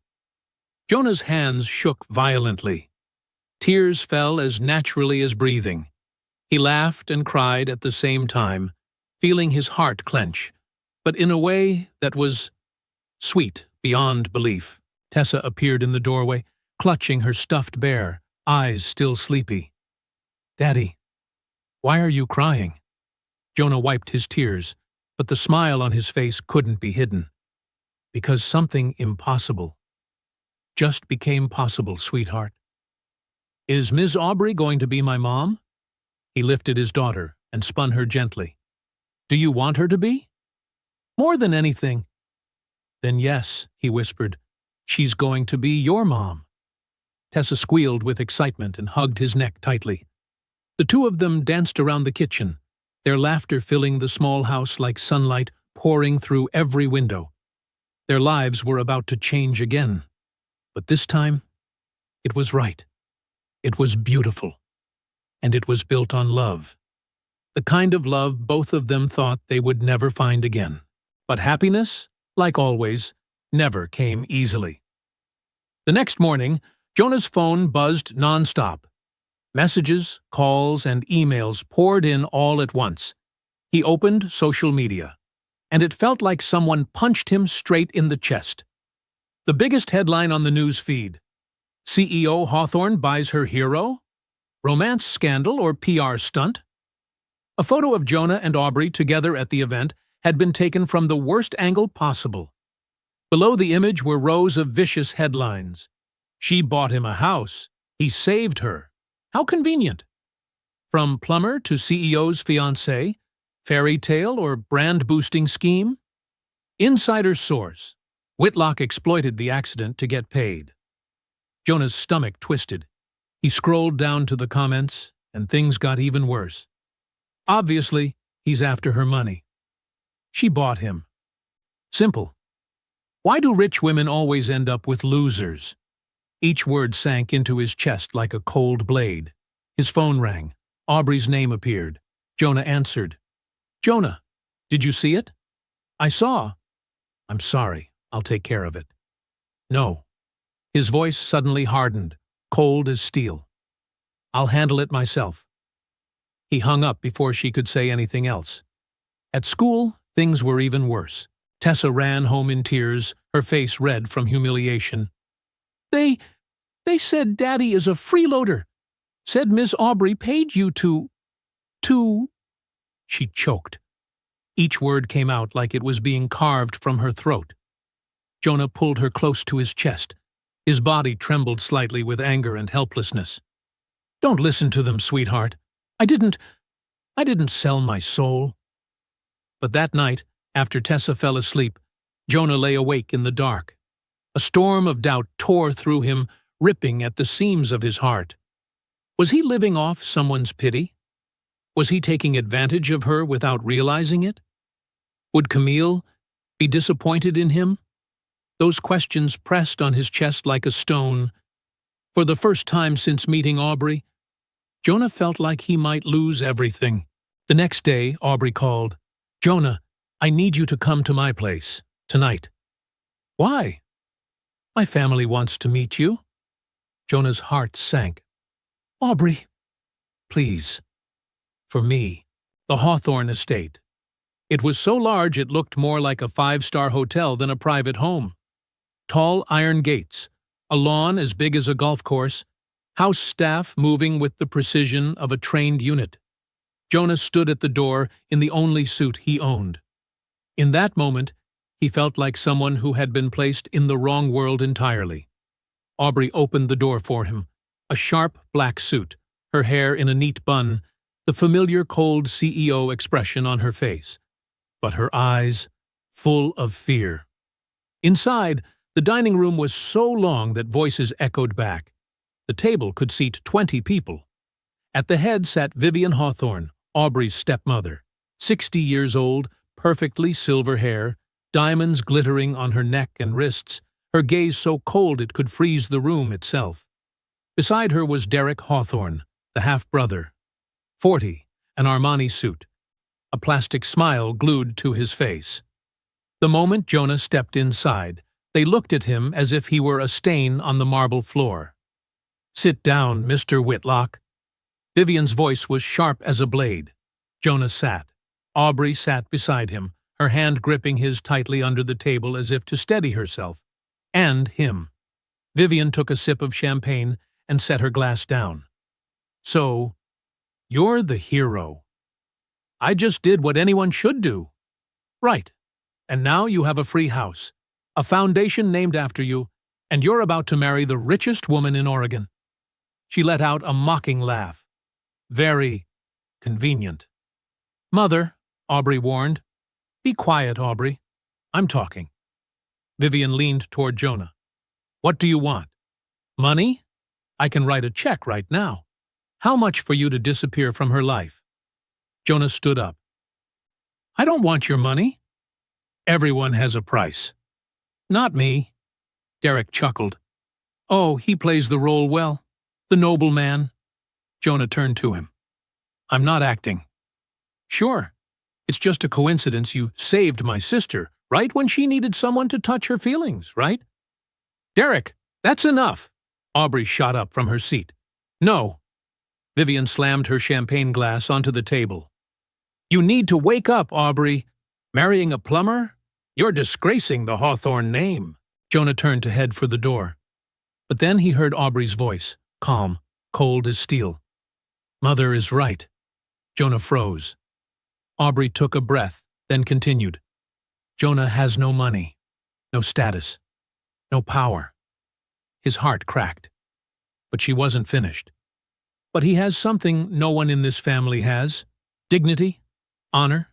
Jonah's hands shook violently. Tears fell as naturally as breathing. He laughed and cried at the same time, feeling his heart clench, but in a way that was sweet beyond belief. Tessa appeared in the doorway, clutching her stuffed bear, eyes still sleepy. "Daddy," Why are you crying? Jonah wiped his tears, but the smile on his face couldn't be hidden. Because something impossible just became possible, sweetheart. Is Ms. Aubrey going to be my mom? He lifted his daughter and spun her gently. Do you want her to be? More than anything. Then yes, he whispered. She's going to be your mom. Tessa squealed with excitement and hugged his neck tightly. The two of them danced around the kitchen, their laughter filling the small house like sunlight pouring through every window. Their lives were about to change again. But this time, it was right. It was beautiful. And it was built on love. The kind of love both of them thought they would never find again. But happiness, like always, never came easily. The next morning, Jonah's phone buzzed nonstop. Messages, calls, and emails poured in all at once. He opened social media, and it felt like someone punched him straight in the chest. The biggest headline on the news feed: CEO Hawthorne buys her hero? Romance scandal or PR stunt? A photo of Jonah and Aubrey together at the event had been taken from the worst angle possible. Below the image were rows of vicious headlines. She bought him a house. He saved her. How convenient. From plumber to CEO's fiancé, fairy tale or brand-boosting scheme? Insider source: Whitlock exploited the accident to get paid. Jonah's stomach twisted. He scrolled down to the comments, and things got even worse. Obviously, he's after her money. She bought him. Simple. Why do rich women always end up with losers? Each word sank into his chest like a cold blade. His phone rang. Aubrey's name appeared. Jonah answered. Jonah, did you see it? I saw. I'm sorry. I'll take care of it. No. His voice suddenly hardened, cold as steel. I'll handle it myself. He hung up before she could say anything else. At school, things were even worse. Tessa ran home in tears, her face red from humiliation. They said Daddy is a freeloader. Said Miss Aubrey paid you to... She choked. Each word came out like it was being carved from her throat. Jonah pulled her close to his chest. His body trembled slightly with anger and helplessness. Don't listen to them, sweetheart. I didn't sell my soul. But that night, after Tessa fell asleep, Jonah lay awake in the dark. A storm of doubt tore through him, ripping at the seams of his heart. Was he living off someone's pity? Was he taking advantage of her without realizing it? Would Camille be disappointed in him? Those questions pressed on his chest like a stone. For the first time since meeting Aubrey, Jonah felt like he might lose everything. The next day, Aubrey called. Jonah, I need you to come to my place, tonight. Why? My family wants to meet you. Jonah's heart sank. Aubrey, please. For me, the Hawthorne estate. It was so large it looked more like a 5-star hotel than a private home. Tall iron gates, a lawn as big as a golf course, house staff moving with the precision of a trained unit. Jonah stood at the door in the only suit he owned. In that moment, he felt like someone who had been placed in the wrong world entirely. Aubrey opened the door for him, a sharp black suit, her hair in a neat bun, the familiar cold CEO expression on her face, but her eyes full of fear. Inside, the dining room was so long that voices echoed back. The table could seat 20 people. At the head sat Vivian Hawthorne, Aubrey's stepmother, 60 years old, perfectly silver hair, diamonds glittering on her neck and wrists, her gaze so cold it could freeze the room itself. Beside her was Derek Hawthorne, the half-brother, 40, an Armani suit, a plastic smile glued to his face. The moment Jonah stepped inside, they looked at him as if he were a stain on the marble floor. Sit down, Mr. Whitlock. Vivian's voice was sharp as a blade. Jonah sat. Aubrey sat beside him, her hand gripping his tightly under the table as if to steady herself. And him. Vivian took a sip of champagne and set her glass down. So, You're the hero. I just did what anyone should do. Right. And now you have a free house, a foundation named after you, and you're about to marry the richest woman in Oregon. She let out a mocking laugh. Very convenient. Mother, Aubrey warned. Be quiet, Aubrey. I'm talking. Vivian leaned toward Jonah. What do you want? Money? I can write a check right now. How much for you to disappear from her life? Jonah stood up. I don't want your money. Everyone has a price. Not me. Derek chuckled. Oh, he plays the role well. The noble man. Jonah turned to him. I'm not acting. Sure. It's just a coincidence you saved my sister, right when she needed someone to touch her feelings, right? Derek, that's enough. Aubrey shot up from her seat. No. Vivian slammed her champagne glass onto the table. You need to wake up, Aubrey. Marrying a plumber? You're disgracing the Hawthorne name. Jonah turned to head for the door. But then he heard Aubrey's voice, calm, cold as steel. Mother is right. Jonah froze. Aubrey took a breath, then continued. Jonah has no money, no status, no power. His heart cracked. But she wasn't finished. But he has something no one in this family has. Dignity, honor,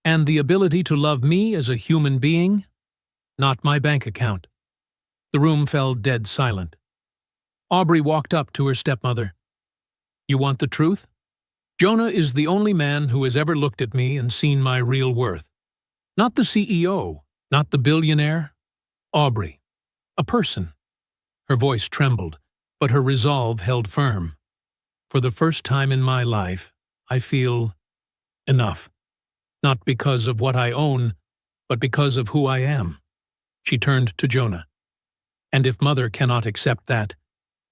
and the ability to love me as a human being, not my bank account. The room fell dead silent. Aubrey walked up to her stepmother. You want the truth? Jonah is the only man who has ever looked at me and seen my real worth. Not the CEO, not the billionaire. Aubrey. A person. Her voice trembled, but her resolve held firm. For the first time in my life, I feel enough. Not because of what I own, but because of who I am. She turned to Jonah. And if Mother cannot accept that,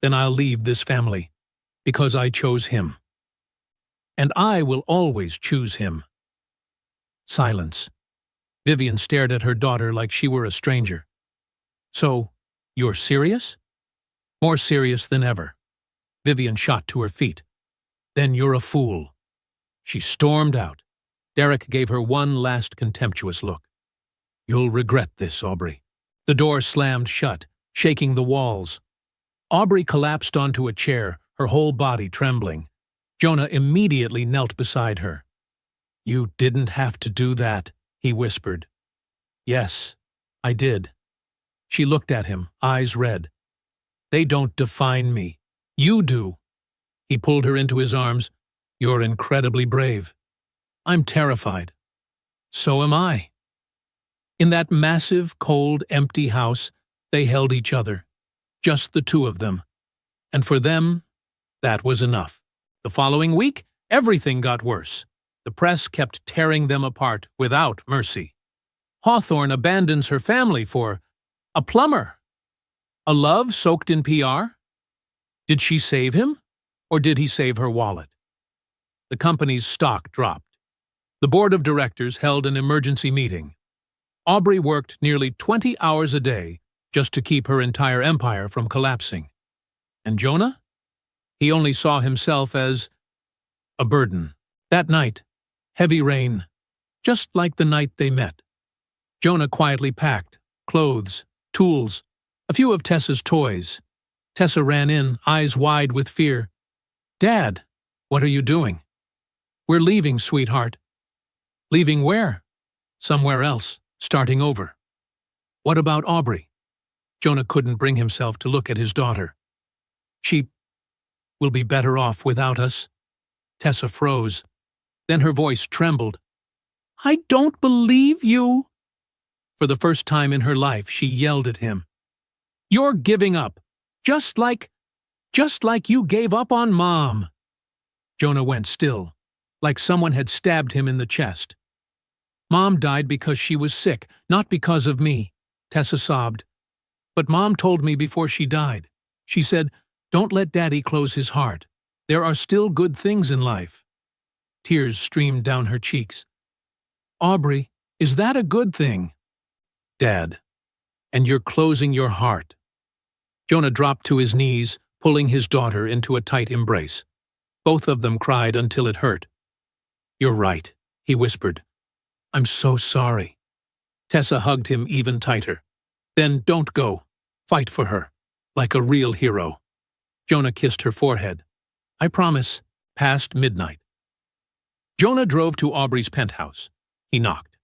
then I'll leave this family, because I chose him. And I will always choose him. Silence. Vivian stared at her daughter like she were a stranger. So, you're serious? More serious than ever. Vivian shot to her feet. Then you're a fool. She stormed out. Derek gave her one last contemptuous look. You'll regret this, Aubrey. The door slammed shut, shaking the walls. Aubrey collapsed onto a chair, her whole body trembling. Jonah immediately knelt beside her. You didn't have to do that, he whispered. Yes, I did. She looked at him, eyes red. They don't define me. You do. He pulled her into his arms. You're incredibly brave. I'm terrified. So am I. In that massive, cold, empty house, they held each other. Just the two of them. And for them, that was enough. The following week, everything got worse. The press kept tearing them apart without mercy. Hawthorne abandons her family for a plumber. A love soaked in PR? Did she save him, or did he save her wallet? The company's stock dropped. The board of directors held an emergency meeting. Aubrey worked nearly 20 hours a day just to keep her entire empire from collapsing. And Jonah? He only saw himself as a burden. That night, heavy rain, just like the night they met. Jonah quietly packed clothes, tools, a few of Tessa's toys. Tessa ran in, eyes wide with fear. Dad, what are you doing? We're leaving, sweetheart. Leaving where? Somewhere else, starting over. What about Aubrey? Jonah couldn't bring himself to look at his daughter. She will be better off without us. Tessa froze. Then her voice trembled. I don't believe you. For the first time in her life, she yelled at him. You're giving up, just like you gave up on Mom. Jonah went still, like someone had stabbed him in the chest. Mom died because she was sick, not because of me, Tessa sobbed. But Mom told me before she died. She said, don't let Daddy close his heart. There are still good things in life. Tears streamed down her cheeks. Aubrey, is that a good thing? Dad, and you're closing your heart. Jonah dropped to his knees, pulling his daughter into a tight embrace. Both of them cried until it hurt. "You're right," he whispered. "I'm so sorry." Tessa hugged him even tighter. "Then don't go. Fight for her, like a real hero." Jonah kissed her forehead. "I promise." Past midnight. Jonah drove to Aubrey's penthouse. He knocked.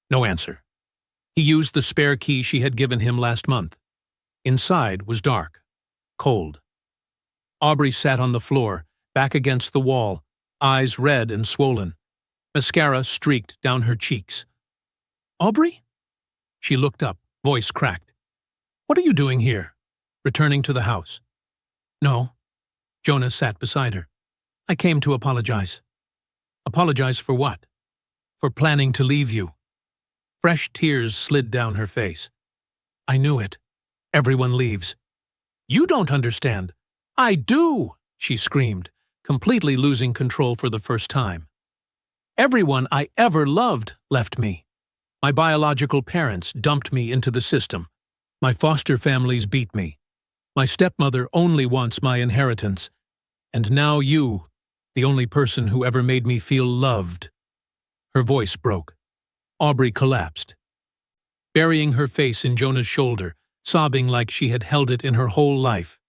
No answer. He used the spare key she had given him last month. Inside was dark, cold. Aubrey sat on the floor, back against the wall, eyes red and swollen. Mascara streaked down her cheeks. "Aubrey?" She looked up, voice cracked. "What are you doing here?" "Returning to the house." "No." Jonah sat beside her. "I came to apologize." "Apologize for what?" "For planning to leave you." Fresh tears slid down her face. "I knew it. Everyone leaves." "You don't understand." "I do," she screamed, completely losing control for the first time. "Everyone I ever loved left me. My biological parents dumped me into the system. My foster families beat me. My stepmother only wants my inheritance. And now you, the only person who ever made me feel loved." Her voice broke. Aubrey collapsed, burying her face in Jonah's shoulder, sobbing like she had held it in her whole life.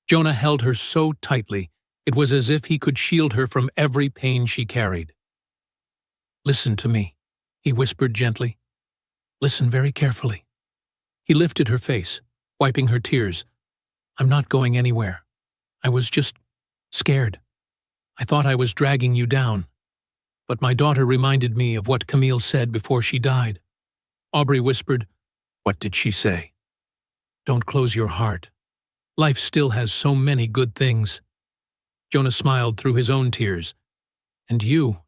Jonah held her so tightly, it was as if he could shield her from every pain she carried. "Listen to me," he whispered gently. "Listen very carefully." He lifted her face, wiping her tears. "I'm not going anywhere. I was just scared. I thought I was dragging you down. But my daughter reminded me of what Camille said before she died." Aubrey whispered, "What did she say?" "Don't close your heart. Life still has so many good things." Jonah smiled through his own tears. "And you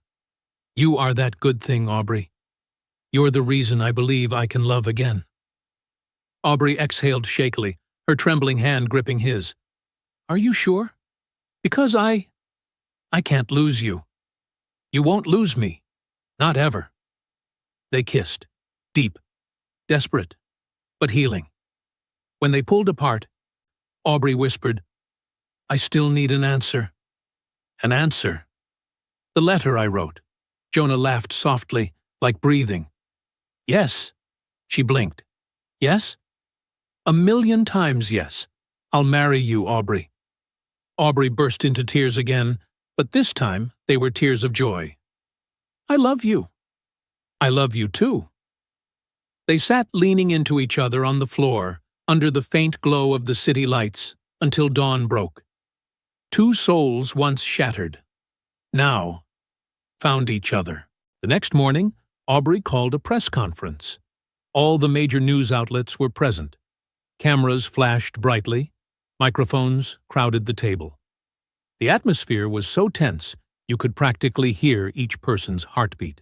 are that good thing, Aubrey. You're the reason I believe I can love again." Aubrey exhaled shakily, her trembling hand gripping his. "Are you sure? Because I can't lose you." "You won't lose me. Not ever." They kissed, deep, desperate, but healing. When they pulled apart, Aubrey whispered, "I still need an answer." "An answer?" "The letter I wrote." Jonah laughed softly, like breathing. "Yes." She blinked. "Yes?" "1,000,000 times yes. I'll marry you, Aubrey." Aubrey burst into tears again, but this time they were tears of joy. "I love you." "I love you too." They sat leaning into each other on the floor, under the faint glow of the city lights, until dawn broke. Two souls once shattered, now found each other. The next morning, Aubrey called a press conference. All the major news outlets were present. Cameras flashed brightly. Microphones crowded the table. The atmosphere was so tense you could practically hear each person's heartbeat.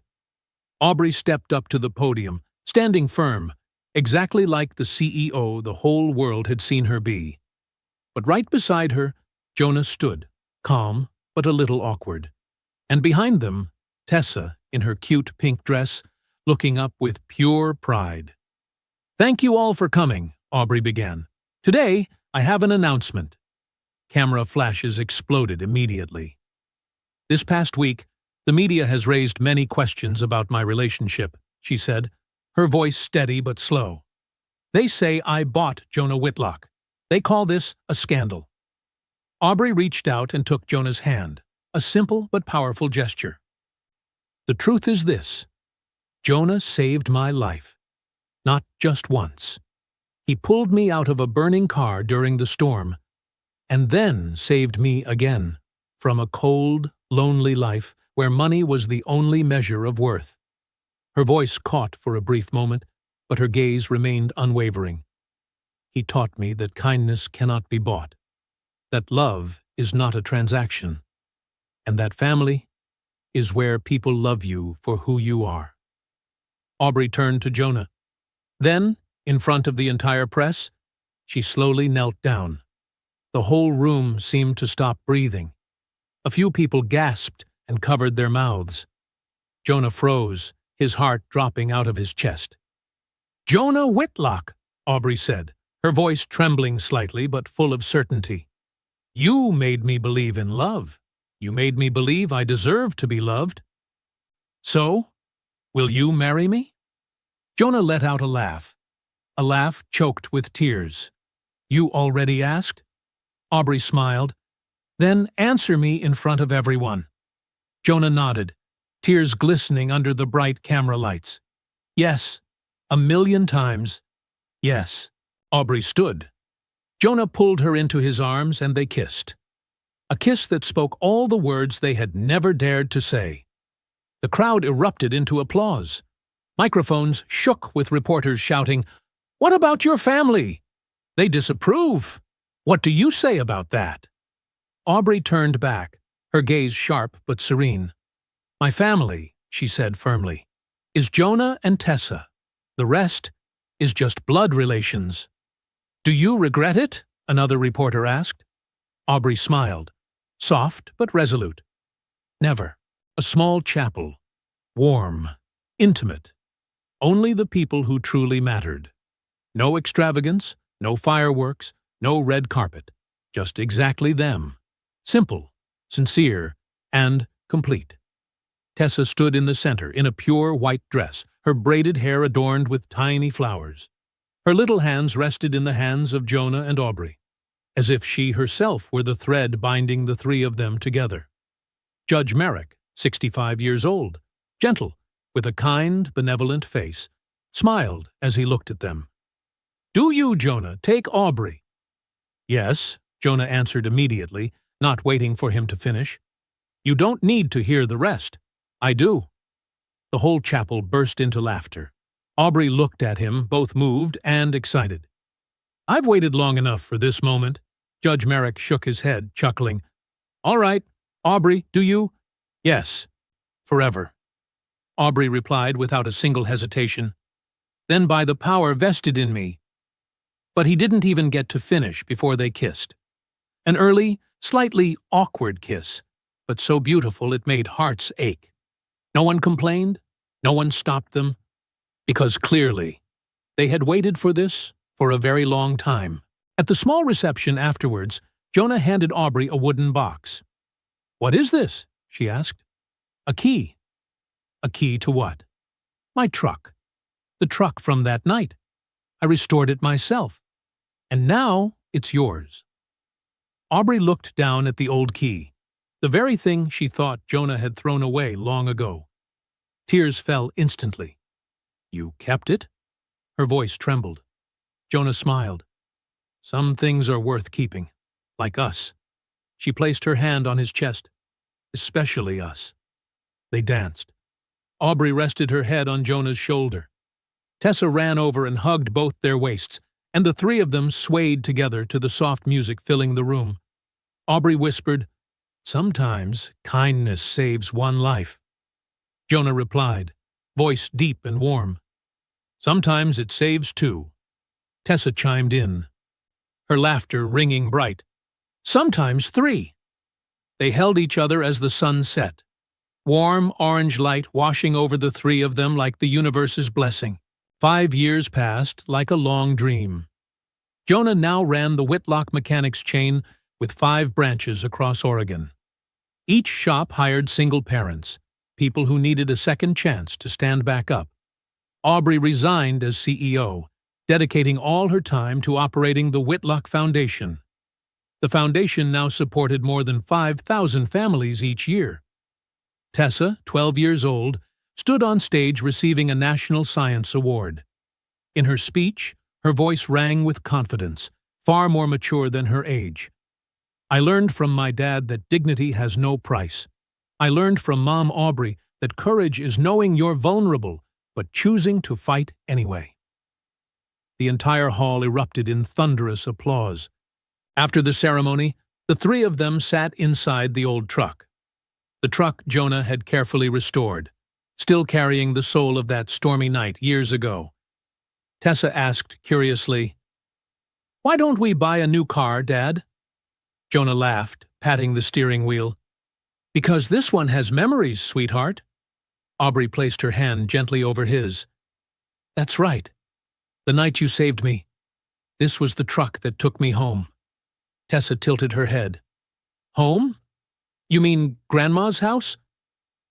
Aubrey stepped up to the podium, standing firm, exactly like the CEO the whole world had seen her be. But right beside her, Jonah stood, calm but a little awkward. And behind them, Tessa, in her cute pink dress, looking up with pure pride. "Thank you all for coming," Aubrey began. "Today, I have an announcement." Camera flashes exploded immediately. "This past week, the media has raised many questions about my relationship," she said, her voice steady but slow. "They say I bought Jonah Whitlock. They call this a scandal." Aubrey reached out and took Jonah's hand, a simple but powerful gesture. "The truth is this. Jonah saved my life. Not just once. He pulled me out of a burning car during the storm, and then saved me again from a cold, lonely life where money was the only measure of worth." Her voice caught for a brief moment, but her gaze remained unwavering. "He taught me that kindness cannot be bought, that love is not a transaction, and that family is where people love you for who you are." Aubrey turned to Jonah. Then, in front of the entire press, she slowly knelt down. The whole room seemed to stop breathing. A few people gasped and covered their mouths. Jonah froze, his heart dropping out of his chest. "Jonah Whitlock," Aubrey said, her voice trembling slightly but full of certainty. "You made me believe in love. You made me believe I deserved to be loved. So, will you marry me? Jonah let out a laugh choked with tears. You already asked? Aubrey smiled. Then answer me in front of everyone. Jonah nodded, tears glistening under the bright camera lights. Yes, 1,000,000 times. Yes. Aubrey stood. Jonah pulled her into his arms and they kissed. A kiss that spoke all the words they had never dared to say. The crowd erupted into applause. Microphones shook with reporters shouting, "What about your family? They disapprove. What do you say about that?" Aubrey turned back, her gaze sharp but serene. My family, she said firmly, is Jonah and Tessa. The rest is just blood relations. Do you regret it? Another reporter asked. Aubrey smiled, soft but resolute. Never. A small chapel. Warm. Intimate. Only the people who truly mattered. No extravagance, no fireworks, no red carpet. Just exactly them. Simple, sincere, and complete. Tessa stood in the center in a pure white dress, her braided hair adorned with tiny flowers. Her little hands rested in the hands of Jonah and Aubrey, as if she herself were the thread binding the three of them together. Judge Merrick, 65 years old, gentle, with a kind, benevolent face, smiled as he looked at them. Do you, Jonah, take Aubrey? Yes, Jonah answered immediately, not waiting for him to finish. You don't need to hear the rest. I do. The whole chapel burst into laughter. Aubrey looked at him, both moved and excited. I've waited long enough for this moment. Judge Merrick shook his head, chuckling. All right, Aubrey, do you? Yes, forever. Aubrey replied without a single hesitation. Then by the power vested in me. But he didn't even get to finish before they kissed. An early, slightly awkward kiss, but so beautiful it made hearts ache. No one complained, no one stopped them, because clearly they had waited for this for a very long time. At the small reception afterwards, Jonah handed Aubrey a wooden box. What is this? She asked. A key. A key to what? My truck. The truck from that night. I restored it myself. And now it's yours. Aubrey looked down at the old key, the very thing she thought Jonah had thrown away long ago. Tears fell instantly. You kept it? Her voice trembled. Jonah smiled. Some things are worth keeping, like us. She placed her hand on his chest. Especially us. They danced. Aubrey rested her head on Jonah's shoulder. Tessa ran over and hugged both their waists, and the three of them swayed together to the soft music filling the room. Aubrey whispered, Sometimes kindness saves one life. Jonah replied, voice deep and warm. Sometimes it saves two. Tessa chimed in, her laughter ringing bright. Sometimes three. They held each other as the sun set, warm orange light washing over the three of them like the universe's blessing. 5 years passed like a long dream. Jonah now ran the Whitlock Mechanics chain with 5 branches across Oregon. Each shop hired single parents, people who needed a second chance to stand back up. Aubrey resigned as CEO, dedicating all her time to operating the Whitlock Foundation. The foundation now supported more than 5,000 families each year. Tessa, 12 years old, stood on stage receiving a National Science Award. In her speech, her voice rang with confidence, far more mature than her age. I learned from my dad that dignity has no price. I learned from Mom Aubrey that courage is knowing you're vulnerable, but choosing to fight anyway. The entire hall erupted in thunderous applause. After the ceremony, the three of them sat inside the old truck. The truck Jonah had carefully restored, still carrying the soul of that stormy night years ago. Tessa asked curiously, Why don't we buy a new car, Dad? Jonah laughed, patting the steering wheel. Because this one has memories, sweetheart. Aubrey placed her hand gently over his. That's right. The night you saved me. This was the truck that took me home. Tessa tilted her head. Home? You mean Grandma's house?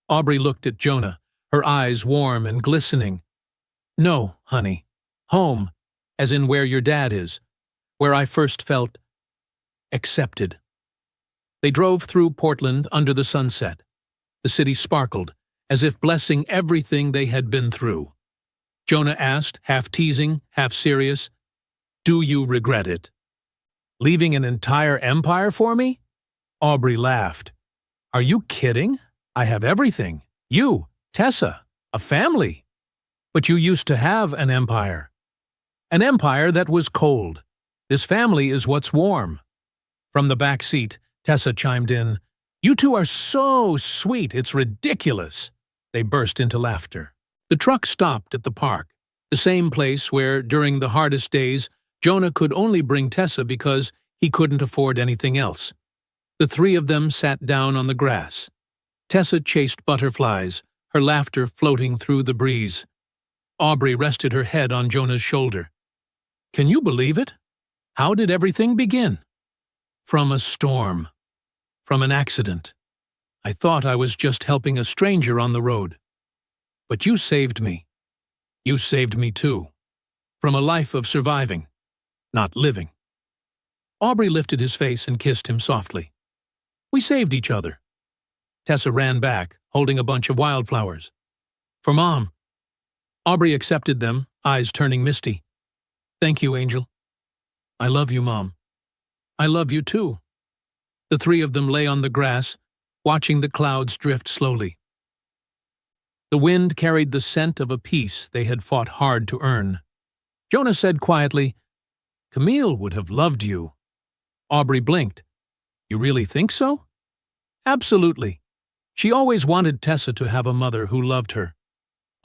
Aubrey looked at Jonah, her eyes warm and glistening. No, honey. Home, as in where your dad is, where I first felt accepted. They drove through Portland under the sunset. The city sparkled, as if blessing everything they had been through. Jonah asked, half teasing, half serious, "Do you regret it? Leaving an entire empire for me?" Aubrey laughed. "Are you kidding? I have everything. You, Tessa, a family. But you used to have an empire. An empire that was cold. This family is what's warm." From the back seat, Tessa chimed in, "You two are so sweet, it's ridiculous." They burst into laughter. The truck stopped at the park, the same place where, during the hardest days, Jonah could only bring Tessa because he couldn't afford anything else. The three of them sat down on the grass. Tessa chased butterflies, her laughter floating through the breeze. Aubrey rested her head on Jonah's shoulder. "Can you believe it? How did everything begin?" "From a storm. From an accident. I thought I was just helping a stranger on the road. But you saved me. You saved me too. From a life of surviving, not living." Aubrey lifted his face and kissed him softly. "We saved each other." Tessa ran back, holding a bunch of wildflowers. "For Mom." Aubrey accepted them, eyes turning misty. "Thank you, Angel. I love you, Mom. I love you too." The three of them lay on the grass, watching the clouds drift slowly. The wind carried the scent of a peace they had fought hard to earn. Jonah said quietly, "Camille would have loved you." Aubrey blinked. "You really think so?" "Absolutely. She always wanted Tessa to have a mother who loved her."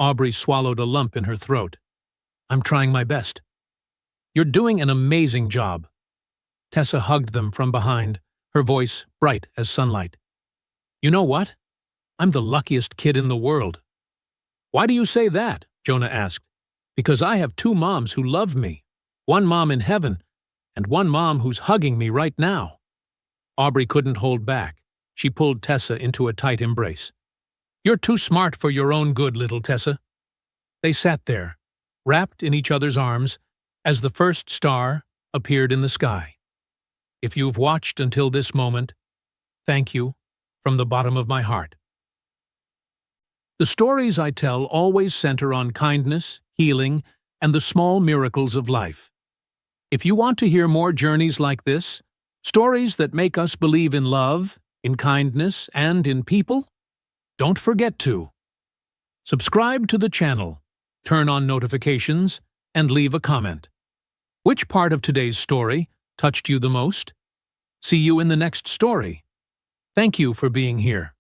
Aubrey swallowed a lump in her throat. "I'm trying my best." "You're doing an amazing job." Tessa hugged them from behind, her voice bright as sunlight. "You know what? I'm the luckiest kid in the world." "Why do you say that?" Jonah asked. "Because I have two moms who love me. One mom in heaven, and one mom who's hugging me right now." Aubrey couldn't hold back. She pulled Tessa into a tight embrace. "You're too smart for your own good, little Tessa." They sat there, wrapped in each other's arms, as the first star appeared in the sky. If you've watched until this moment, thank you from the bottom of my heart. The stories I tell always center on kindness, healing, and the small miracles of life. If you want to hear more journeys like this, stories that make us believe in love, in kindness, and in people, don't forget to subscribe to the channel, turn on notifications, and leave a comment. Which part of today's story touched you the most? See you in the next story. Thank you for being here.